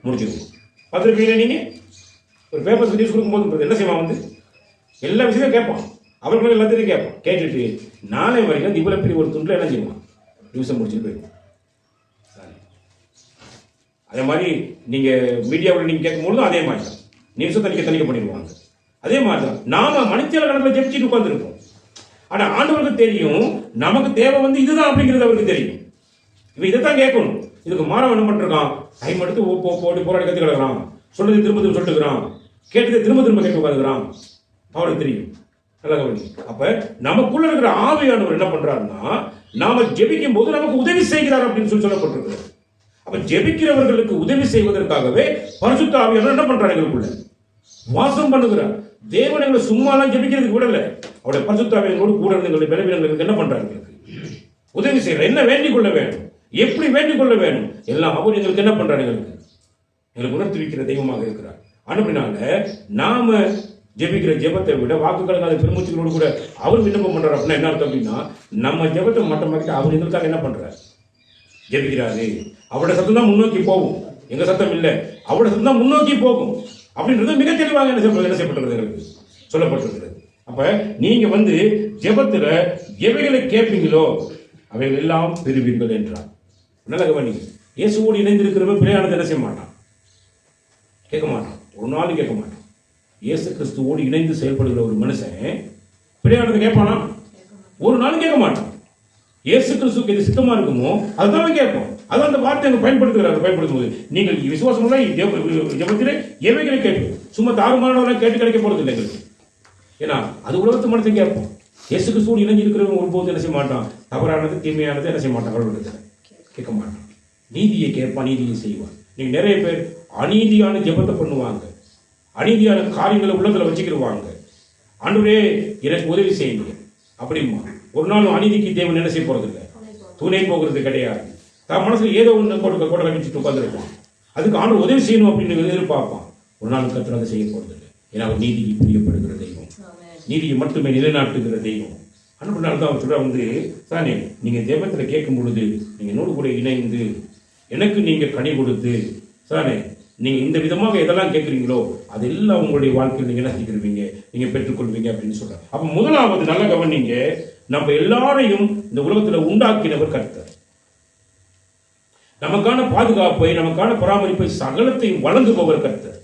முடிச்சிருவோம். பார்த்துருப்பீங்க நீங்க ஒரு பேப்பர்ஸ் நியூஸ் கொடுக்கும்போது என்ன செய்வான் வந்து எல்லா விஷயத்தையும் கேட்பான். அவர்களும் எல்லாத்தையும் கேட்பான். கேட்டுட்டு நாளை வரையில இவ்வளவு பெரிய ஒரு துண்டில் என்ன செய்வான், நியூஸை முடிச்சுட்டு போயிடுவான். அதே மாதிரி நீங்க மீடியாவில் நீங்க கேட்கும்போதும் அதே மாதிரி தான் நியூஸை தணிக்க பண்ணிடுவாங்க. அதே மாதிரி தான் நாம மணித்தியால கணக்கில் ஜெபிச்சுட்டு உட்கார்ந்துருக்கோம். ஆனா ஆண்டவருக்கு தெரியும் நமக்கு தேவை வந்து இதுதான் அப்படிங்கிறது அவருக்கு தெரியும். இப்போ இதைத்தான் கேட்கணும். இதுக்கு மாறவன் என்ன பண்ணிருக்கான், டைம் எடுத்து போட்டு போராடி கற்று கிடக்குறான், சொல்றது திரும்ப சொல்லிட்டுக்கிறான், கேட்டதை திரும்ப கேட்டு உட்காந்துக்கிறான். அவருக்கு தெரியும். நல்லா கவனி. அப்ப நமக்குள்ள இருக்கிற ஆவியானவர் என்ன பண்றாருன்னா நாம ஜெபிக்கும் போது நமக்கு உதவி செய்கிறார் அப்படின்னு சொல்லப்பட்டிருக்கு. அப்ப ஜெபிக்கிறவர்களுக்கு உதவி செய்வதற்காகவே பரிசுத்த ஆவியானவர் என்ன பண்றாரு, எங்களுக்குள்ள வாசம் பண்ணுகிறார். தேவன் எங்களை சும்மாலாம் ஜெபிக்கிறதுக்கு விடல, அவருடைய பரிசுத்த ஆவியானோடு கூட இருந்து எங்களுடைய பலவீனங்களுக்கு என்ன பண்றாரு, உதவி செய்யற. என்ன வேண்டிக் கொள்ள வேண்டும், எப்படி வேண்டிக் கொள்ள வேண்டும், எல்லாம் அவர் எங்களுக்கு என்ன பண்றாரு, எங்களுக்கு உணர்த்தி வைக்கிற தெய்வமாக இருக்கிறார். அப்படினால நாம ஜெபிக்கிற ஜெபத்தை விட வாக்குகளுக்கான பெருமூச்சுகளோடு கூட அவர் விண்ணப்பம் பண்றாரு. அப்படின்னா என்ன அர்த்தம் அப்படின்னா நம்ம ஜெபத்தை மட்டமாக்கிட்டு அவர் எங்களுக்காக என்ன பண்றாரு, ஜெபிக்கிறாரு. அவருடைய சத்தம் தான் முன்னோக்கி போகும், எங்க சத்தம் இல்லை, அவருடைய சத்தம் தான் முன்னோக்கி போகும் அப்படின்றது மிக தெளிவாக என்ன செய்யப்பட்டிருக்கிறது, சொல்லப்பட்டிருக்கிறது. அப்ப நீங்க வந்து ஜெபத்துல எவைகளை கேட்பீங்களோ அவைகள் எல்லாம் பெறுவீர்கள் என்றார். நல்ல கவனி. இயேசுவோடு இணைந்திருக்கிறவன் பிழையானது என்ன செய்ய மாட்டான், கேட்க மாட்டான், ஒரு நாளும் கேட்க மாட்டான். இயேசு கிறிஸ்துவோடு இணைந்து செயல்படுகிற ஒரு மனுஷன் பிழையானது கேட்பானா, ஒரு நாளும் கேட்க மாட்டான். இயேசு கிறிஸ்துக்கு எது சித்தமா இருக்குமோ அதுதான் கேட்போம். அதான் அந்த வார்த்தை பயன்படுத்துகிறார். பயன்படுத்தும் போது நீங்கள் விசுவாசம் ஜெபத்திலே எவைகளை கேட்போம், சும்மா தாறுமாறவெல்லாம் கேட்டு கிடைக்க போறது இல்லை எங்களுக்கு. ஏன்னா அது உலகத்து மனத்தை கேட்போம். இயேசு கிறிஸ்துவோடு இணைஞ்சு இருக்கிறவங்க ஒருபோது என்ன செய்ய மாட்டான், தவறானது தீமையானது என்ன செய்ய மாட்டான், கடவுளுக்கு கேட்க மாட்டான். நீதியை கேட்பான், நீதியை செய்வான். நீங்க நிறைய பேர் அநீதியான ஜெபத்தை பண்ணுவாங்க, அநீதியான காரியங்களை உள்ளத்துல வச்சுக்கிடுவாங்க. ஆண்டவரே எனக்கு உதவி செய்யுங்க அப்படிமா. ஒரு நாளும் அநீதிக்கு தேவன் என்ன செய்ய போறது இல்லை, துணை போகிறது கிடையாது. தான் மனசுல ஏதோ ஒன்று கோட்டை கட்டிச்சுட்டு உட்காந்துருப்பான். அதுக்கு ஆண்டு உதவி செய்யணும் அப்படின்னு எதிர்பார்ப்பான். ஒரு நாள் கர்த்தர் அதை செய்ய போறது இல்லை. ஏன்னா அவர் நீதிக்கு பிரியப்படுகிற தெய்வம், நீதியை மட்டுமே நிலைநாட்டுகிற தெய்வம். அனுப்பினால தான் அவர் சொல்ற வந்து தானே நீங்க தெய்வத்துல கேட்கும் பொழுது நீங்க என்னோடு கூட இணைந்து எனக்கு நீங்க கனி கொடுத்து தானே நீங்க இந்த விதமாக எதெல்லாம் கேட்குறீங்களோ அதெல்லாம் உங்களுடைய வாழ்க்கையில் நீங்க என்ன செய்வீங்க, நீங்க பெற்றுக்கொள்வீங்க அப்படின்னு சொல்றாங்க. அப்ப முதலாவது நல்ல கவனிங்க, நம்ம எல்லாரையும் இந்த உலகத்துல உண்டாக்கினவர் கர்த்தர். நமக்கான பாதுகாப்பை நமக்கான பராமரிப்பை சகலத்தையும் வழங்குபவர் கர்த்தர்.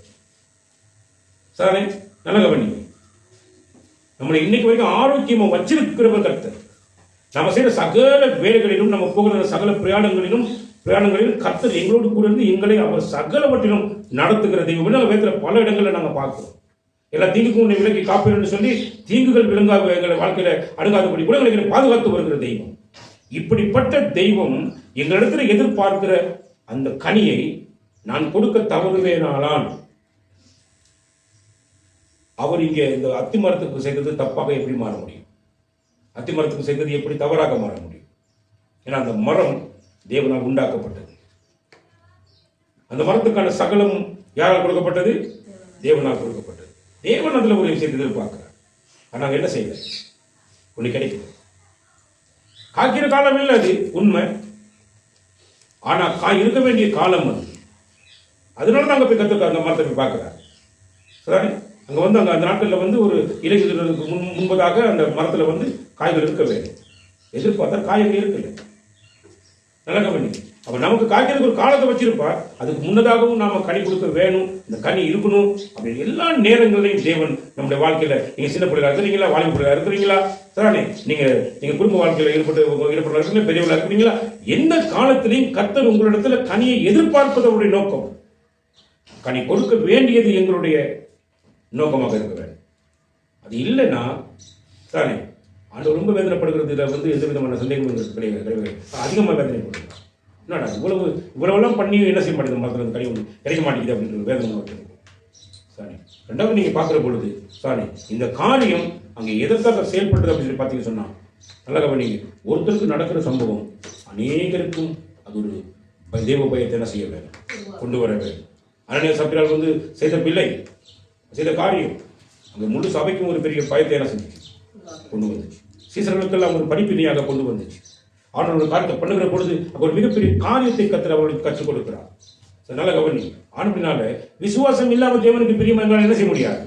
சாரே நல்ல கவனிங்க. நம்மளை இன்னைக்கு வரைக்கும் ஆரோக்கியமா வச்சிருக்கிறவர் கர்த்தர். நம்ம செய்யற சகல வேலைகளிலும், நம்ம போகிற சகல பிரயாணங்களிலும் கர்த்தர் எங்களோடு கூட இருந்து எங்களை அவர் சகலவற்றிலும் நடத்துகிற தெய்வம். நாங்கள் வேதத்துல பல இடங்களில் நாங்கள் பார்க்கிறோம். எல்லா தீங்குக்கும் உன்னை விலக்கி காப்பீர்னு சொல்லி தீங்குகள் விளங்காத எங்களை வாழ்க்கையில அணுகாதபடி கூட எங்களை பாதுகாத்து வருகிற தெய்வம். இப்படிப்பட்ட தெய்வம் எங்களிடத்துல எதிர்பார்க்கிற அந்த கனியை நான் கொடுக்க தவறுவேனாலான் அவர் இங்கே இந்த அத்திமரத்துக்கு செய்தது தப்பாக எப்படி மாற முடியும்? அத்திமரத்துக்கு செய்தது எப்படி தவறாக மாற முடியும்? ஏன்னா அந்த மரம் தேவனால் உண்டாக்கப்பட்டது. அந்த மரத்துக்கான சகலம் யாரால் கொடுக்கப்பட்டது? தேவனால் கொடுக்கப்பட்டது. தேவன் அதுல ஒரு விஷயத்தை எதிர்பார்க்கிறார். ஆனா என்ன செய்யல? ஒண்ணு கிடைக்குது. காய்க்கிற காலம் இல்லை, அது உண்மை. ஆனா இருக்க வேண்டிய காலம் அது. அதனால நாங்க போய் கத்துக்க அந்த மரத்தை போய் பார்க்கிறார். சரி, அங்க வந்து அங்க அந்த நாட்களில் வந்து ஒரு இலைகளுக்கு முன்பதாக அந்த மரத்துல வந்து காய்கள் இருக்க வேண்டும். எதிர்பார்த்தா காய்கள் இருக்குல்ல. நல்ல கவனி. அப்ப நமக்கு காய்க்கிறதுக்கு ஒரு காலத்தை வச்சிருப்பா. அதுக்கு முன்னதாகவும் நாம கனி கொடுக்க வேணும், இந்த கனி இருக்கணும். அப்படின்னு எல்லா நேரங்களையும் தேவன் நம்முடைய வாழ்க்கையில, நீங்க சின்ன பிள்ளைகளா இருக்கிறீங்களா, வாலிப பிள்ளைகளா இருக்கிறீங்களா, சரிதானே, நீங்க குடும்ப வாழ்க்கையில ஈடுபட்டு பெரியவர்களா இருக்கிறீங்களா, எந்த காலத்திலையும் கர்த்தர் உங்களிடத்துல கனியை எதிர்பார்ப்பது அவருடைய நோக்கம். கனி கொடுக்க வேண்டியது எங்களுடைய நோக்கமாக இருக்க வேண்டும். அது இல்லைன்னா தானே ஆண்டவர் ரொம்ப வேதனைப்படுகிறதுல வந்து எந்த விதமான சந்தேகம் கிடையாது. அதிகமாக வேதனைப்படுகிறார். என்னடா இவ்வளவெல்லாம் பண்ணி என்ன செய்ய மாட்டேங்குது, மரத்தில் கனி ஒன்று கிடைக்க மாட்டேங்குது அப்படின்றது வேதனை. சாரி, ரெண்டாவது நீங்க பார்க்குற பொழுது சாரி இந்த காரியம் அங்கே எதற்காக செயல்படுறது அப்படின்னு சொல்லி பார்த்தீங்கன்னு சொன்னா, நல்ல கவனிங்க, ஒருத்தருக்கு நடக்கிற சம்பவம் அநேகருக்கும் அது ஒரு தேவ பயத்தை என்ன செய்ய வேண்டும், கொண்டு வர வேண்டும். அனனியா சப்பீரால் வந்து செய்த பிள்ளை செய்த காரியம் அங்கே முழு சபைக்கும் ஒரு பெரிய பயத்தை என்ன செஞ்சு கொண்டு வந்துச்சு. சீசர்களுக்கெல்லாம் ஒரு படிப்பினையாக கொண்டு வந்துச்சு. ஆண்டவர் ஒரு காரியத்தை பண்ணுகிற பொழுது ஒரு மிகப்பெரிய காரியத்தை கர்த்தர் அவர்களுக்கு கற்றுக் கொடுக்கிறார். நல்ல கவனி. ஆனபினால விசுவாசம் இல்லாம தேவனுக்கு பிரியமா என்ன செய்ய முடியாது,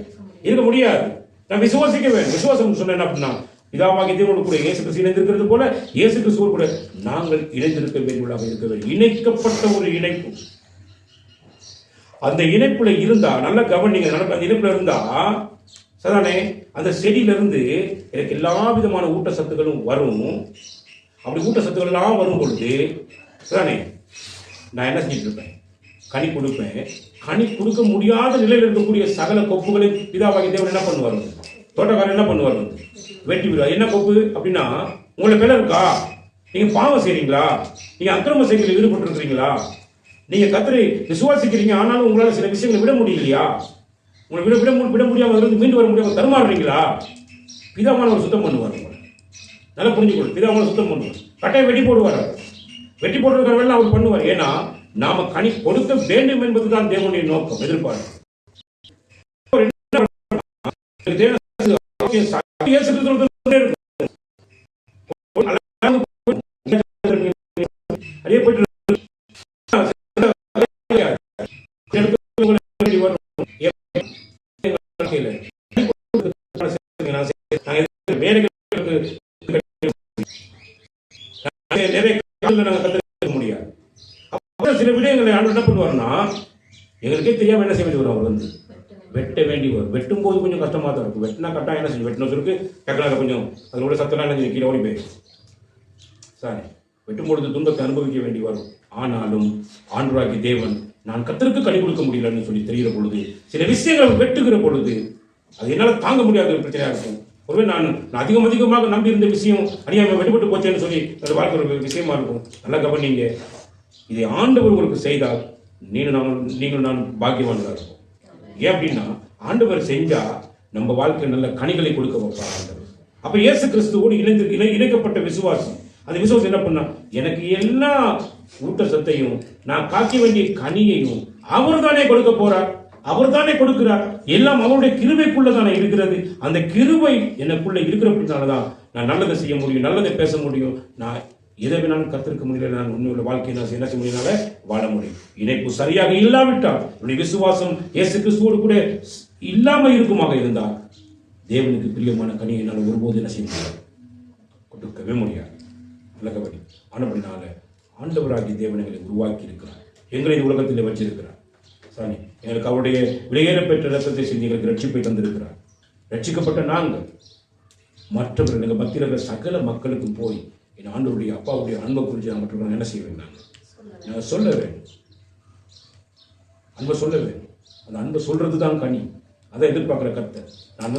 இருக்க முடியாது. நான் விசுவாசிக்க வேண்டும். விசுவாசம் சொன்ன என்ன அப்படின்னா, பிதாவாகிய தேவனோடு கூட இயேசு கிறிஸ்து இணைந்திருக்கிறது போல இயேசு கிறிஸ்துவோடு கூட நாங்கள் இணைந்திருக்க வேண்டியவர்களாக இருக்க வேண்டும். இணைக்கப்பட்ட ஒரு இணைப்பு. அந்த இணைப்புல இருந்தா நல்ல கவனிங்க. அந்த இணைப்புல இருந்தா சரிதானே, அந்த செடியிலிருந்து எனக்கு எல்லா விதமான ஊட்டச்சத்துக்களும் வரும். அப்படி ஊட்டச்சத்துக்கள் எல்லாம் வரும் பொழுது சரிதானே, நான் என்ன செஞ்சுட்டு இருப்பேன், கனி கொடுப்பேன். கனி கொடுக்க முடியாத நிலையில் இருக்கக்கூடிய சகல கொப்புகளை பிதாவாகிய தேவன் என்ன பண்ணுவார், தோட்டக்காரன் என்ன பண்ணுவார், வெட்டி விடுவார். என்ன கொப்பு அப்படின்னா, உங்களுக்கு வேலை இருக்கா, நீங்க பாவம் செய்றீங்களா, நீங்க அக்கிரம செயல்களில் ஈடுபட்டு இருக்கிறீங்களா, நீங்க கர்த்தரை விசுவாசிக்கிறீங்க, ஆனாலும் உங்களால சில விஷயங்களை விட முடியலையா, உங்களை விட முடியாம இருந்து மீண்டு வர முடியாம தருமாறுறீங்களா, பிதாவானவர் சுத்தம் பண்ணுவார். நல்லா புரிஞ்சுக்கணும், பிதாவானவர் சுத்தம் பண்ணுவார். கட்டையை வெட்டி போடுவார். வெட்டி போடுறதுக்கான வேலை அவர் பண்ணுவார். ஏன்னா நாம கனி கொடுக்க வேண்டும் என்பதுதான் தேவனுடைய நோக்கம், எதிர்பார்ப்பு. முடியாது. சில விடயங்களை ஆண்டு என்ன பண்ணுவார்னா, எங்களுக்கே தெரியாம என்ன செய்ய வேண்டி வரும், அவர் வந்து வெட்ட வேண்டி வரும். வெட்டும் போது கொஞ்சம் கஷ்டமா தான் இருக்கும். வெட்டினா கட்டாயம் என்ன செஞ்சு வெட்டின சொல்லிட்டு டக்குனாக கொஞ்சம் அதோட சத்தெல்லாம் என்ன கீழே ஓடி போயிடும். சாரி, வெட்டும் பொழுது துன்பத்தை அனுபவிக்க வேண்டி வரும். ஆனாலும் ஆண்டவராகிய தேவன் நான் கர்த்தருக்கு கனி கொடுக்க முடியலன்னு சொல்லி தெரிகிற பொழுது, சில விஷயங்களை வெட்டுகிற பொழுது அது என்னால் தாங்க முடியாத ஒரு பிரச்சனையாக இருக்கும். ஒருவே நான் அதிகமாக நம்பி இருந்த விஷயம் அநியாயமாக வெட்டுப்பட்டு போச்சேன்னு சொல்லி அது வாழ்க்கை ஒரு விஷயமா இருக்கும். நல்லா கவனிங்க, இதை ஆண்டவர் உங்களுக்கு செய்தால் நீங்கள் நான் பாக்கியவான்களாக இருக்கும். ஏன் அப்படின்னா, ஆண்டவர் செஞ்சா நம்ம வாழ்க்கை நல்ல கனிகளை கொடுக்க வைப்பார் ஆண்டவர். அப்ப இயேசு கிறிஸ்துவோடு இணைக்கப்பட்ட விசுவாசம், அந்த விசுவாசம் என்ன பண்ணா, எனக்கு எல்லா ஊட்டச்சத்தையும் நான் காக்க வேண்டிய கனியையும் அவர் தானே கொடுக்க போறார், அவர் தானே கொடுக்கிறார். எல்லாம் அவருடைய கிருபைக்குள்ளதானே இருக்கிறது. அந்த கிருபை எனக்குள்ள இருக்கிறபடினாலதான் நான் நல்லதை செய்ய முடியும், நல்லதை பேச முடியும். நான் எதை வேணாலும் கத்திருக்க முடியல, நான் உன்னுடைய வாழ்க்கையை நான் என்ன செய்ய முடியனால வாழ முடியும். இணைப்பு சரியாக இல்லாவிட்டால், என்னுடைய விசுவாசம் இயேசு கிறிஸ்துவோடு கூட இல்லாம இருக்குமாக இருந்தால், தேவனுக்கு பிரியமான கனியை என்னால் ஒருபோது என்ன செய்ய முடியாது, கொடுக்கவே முடியாது. விளக்கபடி ஆனபடினால ஆண்டவராகிய தேவன் எங்களை உருவாக்கி இருக்கிறார், எங்களை இந்த உலகத்தில் வச்சிருக்கிறார். சாமி எங்களுக்கு அவருடைய விலையேற பெற்ற ரத்தத்தை செஞ்சு எங்களுக்கு ரட்சிப்பை தந்திருக்கிறார். ரட்சிக்கப்பட்ட நாங்கள் மற்றவர்கள் எங்கள் மத்தியில் இருக்கிற சகல மக்களுக்கும் போய் என் ஆண்டவருடைய அப்பாவுடைய அன்பை குறித்து நான் மற்றவர்கள் என்ன செய்ய வேண்டும்? நான் சொல்ல வேண்டும். அன்பை சொல்ல வேண்டும். அந்த அன்பை சொல்றது தான் கனி. அதை எதிர்பார்க்கிற கர்த்தர். நான்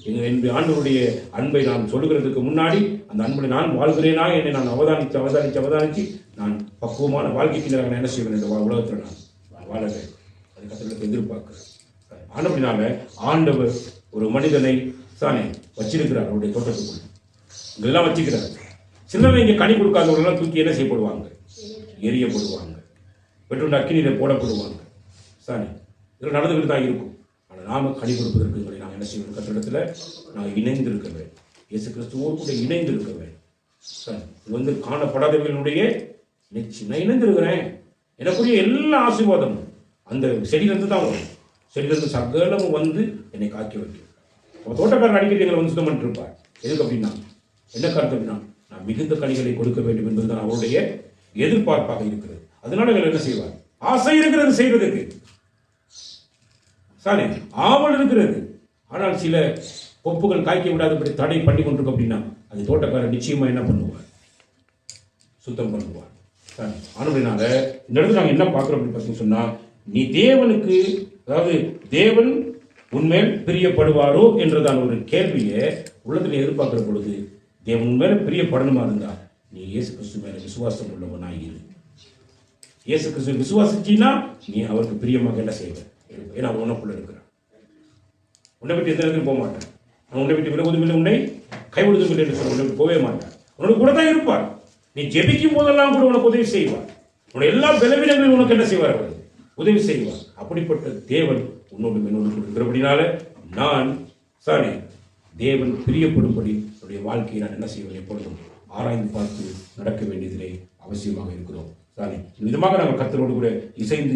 என்னுடைய ஆண்டவருடைய அன்பை நான் சொல்லுகிறதுக்கு முன்னாடி அந்த அன்பை நான் வாழ்கிறேனா என்னை நான் அவதானித்து நான் பக்குவமான வாழ்க்கைக்கு நான் என்ன செய்வேன்? இந்த உலகத்தில் நான் வாழ வேண்டும். அது கர்த்தருக்கு எதிர்பார்க்கிறேன். ஆனபடினால ஆண்டவர் ஒரு மனிதனை தானே வச்சிருக்கிறார். அவருடைய தோட்டத்துக்குள்ள இதெல்லாம் வச்சுக்கிறார். சிலர் இங்கே கனி கொடுக்காதவர்களெல்லாம் தூக்கி என்ன செய்யப்படுவாங்க? எரியப்படுவாங்க. வெற்றுண்ட அக்கினியில போடப்படுவாங்க. சாணி இதில் நடந்துகிட்டு தான் இருக்கும். ஆனால் நாம கனி கொடுப்பதற்கு நாங்கள் என்ன செய்வோம்? கத்திடத்தில் நாங்கள் இணைந்திருக்க வேண்டும். இயேசு கிறிஸ்துவோடு கூட இணைந்திருக்க வேண்டும். சார் இது காணப்படாதவர்களுடைய நிச்சயம் நான் இணைந்திருக்கிறேன். எனக்குரிய எல்லா ஆசீர்வாதமும் அந்த செடியிலிருந்து தான் வரும். செடியிலிருந்து சகலமும் என்னை காக்கி வைக்கும். அவன் தோட்டக்காரன் அடிக்கடி எங்களை சுத்தம் பண்ணிட்டு இருப்பார். எதுக்கு அப்படின்னா என்ன கருத்து அப்படின்னா நான் மிகுந்த கனிகளை கொடுக்க வேண்டும் என்பதுதான் அவருடைய எதிர்பார்ப்பாக இருக்கிறது. அதனால எங்களை என்ன செய்வார்? ஆசை இருக்கிறது செய்வதற்கு, சாரி ஆவல் இருக்கிறது. ஆனால் சில கொப்புகள் காய்க்க விடாதபடி தடை பண்ணி கொண்டிருக்கும் அப்படின்னா அது தோட்டக்காரர் நிச்சயமா என்ன பண்ணுவார்? சுத்தம் பண்ணுவார். ஆனதுனால இந்த இடத்துல நாங்கள் என்ன பார்க்கிறோம் அப்படின்னு பார்த்தீங்கன்னு சொன்னா, நீ தேவனுக்கு, அதாவது தேவன் உண்மையில் பிரியப்படுவாரோ என்றதான ஒரு கேள்வியை உள்ளத்தில் எதிர்பார்க்கிற பொழுது தேவன் உண்மையில பிரியப்படணுமா இருந்தா நீ இயேசு கிறிஸ்து மேல விசுவாசம் உள்ளவனாய் இரு. இயேசு கிறிஸ்து விசுவாசிச்சின்னா நீ அவருக்கு பிரியமாக என்ன செய்வேன்? ஏன்னா அவன் உனக்குள்ள இருக்கிறான். உன்னை விட்டு எந்த இடத்துக்கு போக மாட்டேன். அவன் உன்னை விட்டு விலகுவதில்லை, உன்னை கைவிடுவதில்லை என்று சொல்ல உன்னை போகவே மாட்டான். உனக்கு கூட தான் இருப்பார். நீ ஜெபிக்கும் போதெல்லாம் கூட உனக்கு உதவி செய்வார். உன்னுடைய எல்லா பலவீனங்களும் உனக்கு என்ன செய்வார்? அவர் உதவி செய்வார். அப்படிப்பட்ட தேவன் உன்னோடு என்னோடு இருக்கிறபடினால நான் தேவன் பிரியப்படும்படி என்னுடைய வாழ்க்கையை நான் என்ன செய்வேன்? எப்பொழுதும் ஆராய்ந்து பார்த்து நடக்க வேண்டியதிலே அவசியமாக இருக்கிறோம். விதமாக நாங்கள் கர்த்தரோடு கூட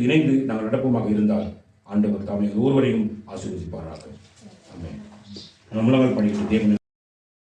இணைந்து நாங்கள் நடப்பமாக இருந்தால் ஆண்டவர் தாமே ஒருவரையும் ஆசீர்வதிப்பாராக. ஆமென். நம்மளால் படிக்கிற தேவன்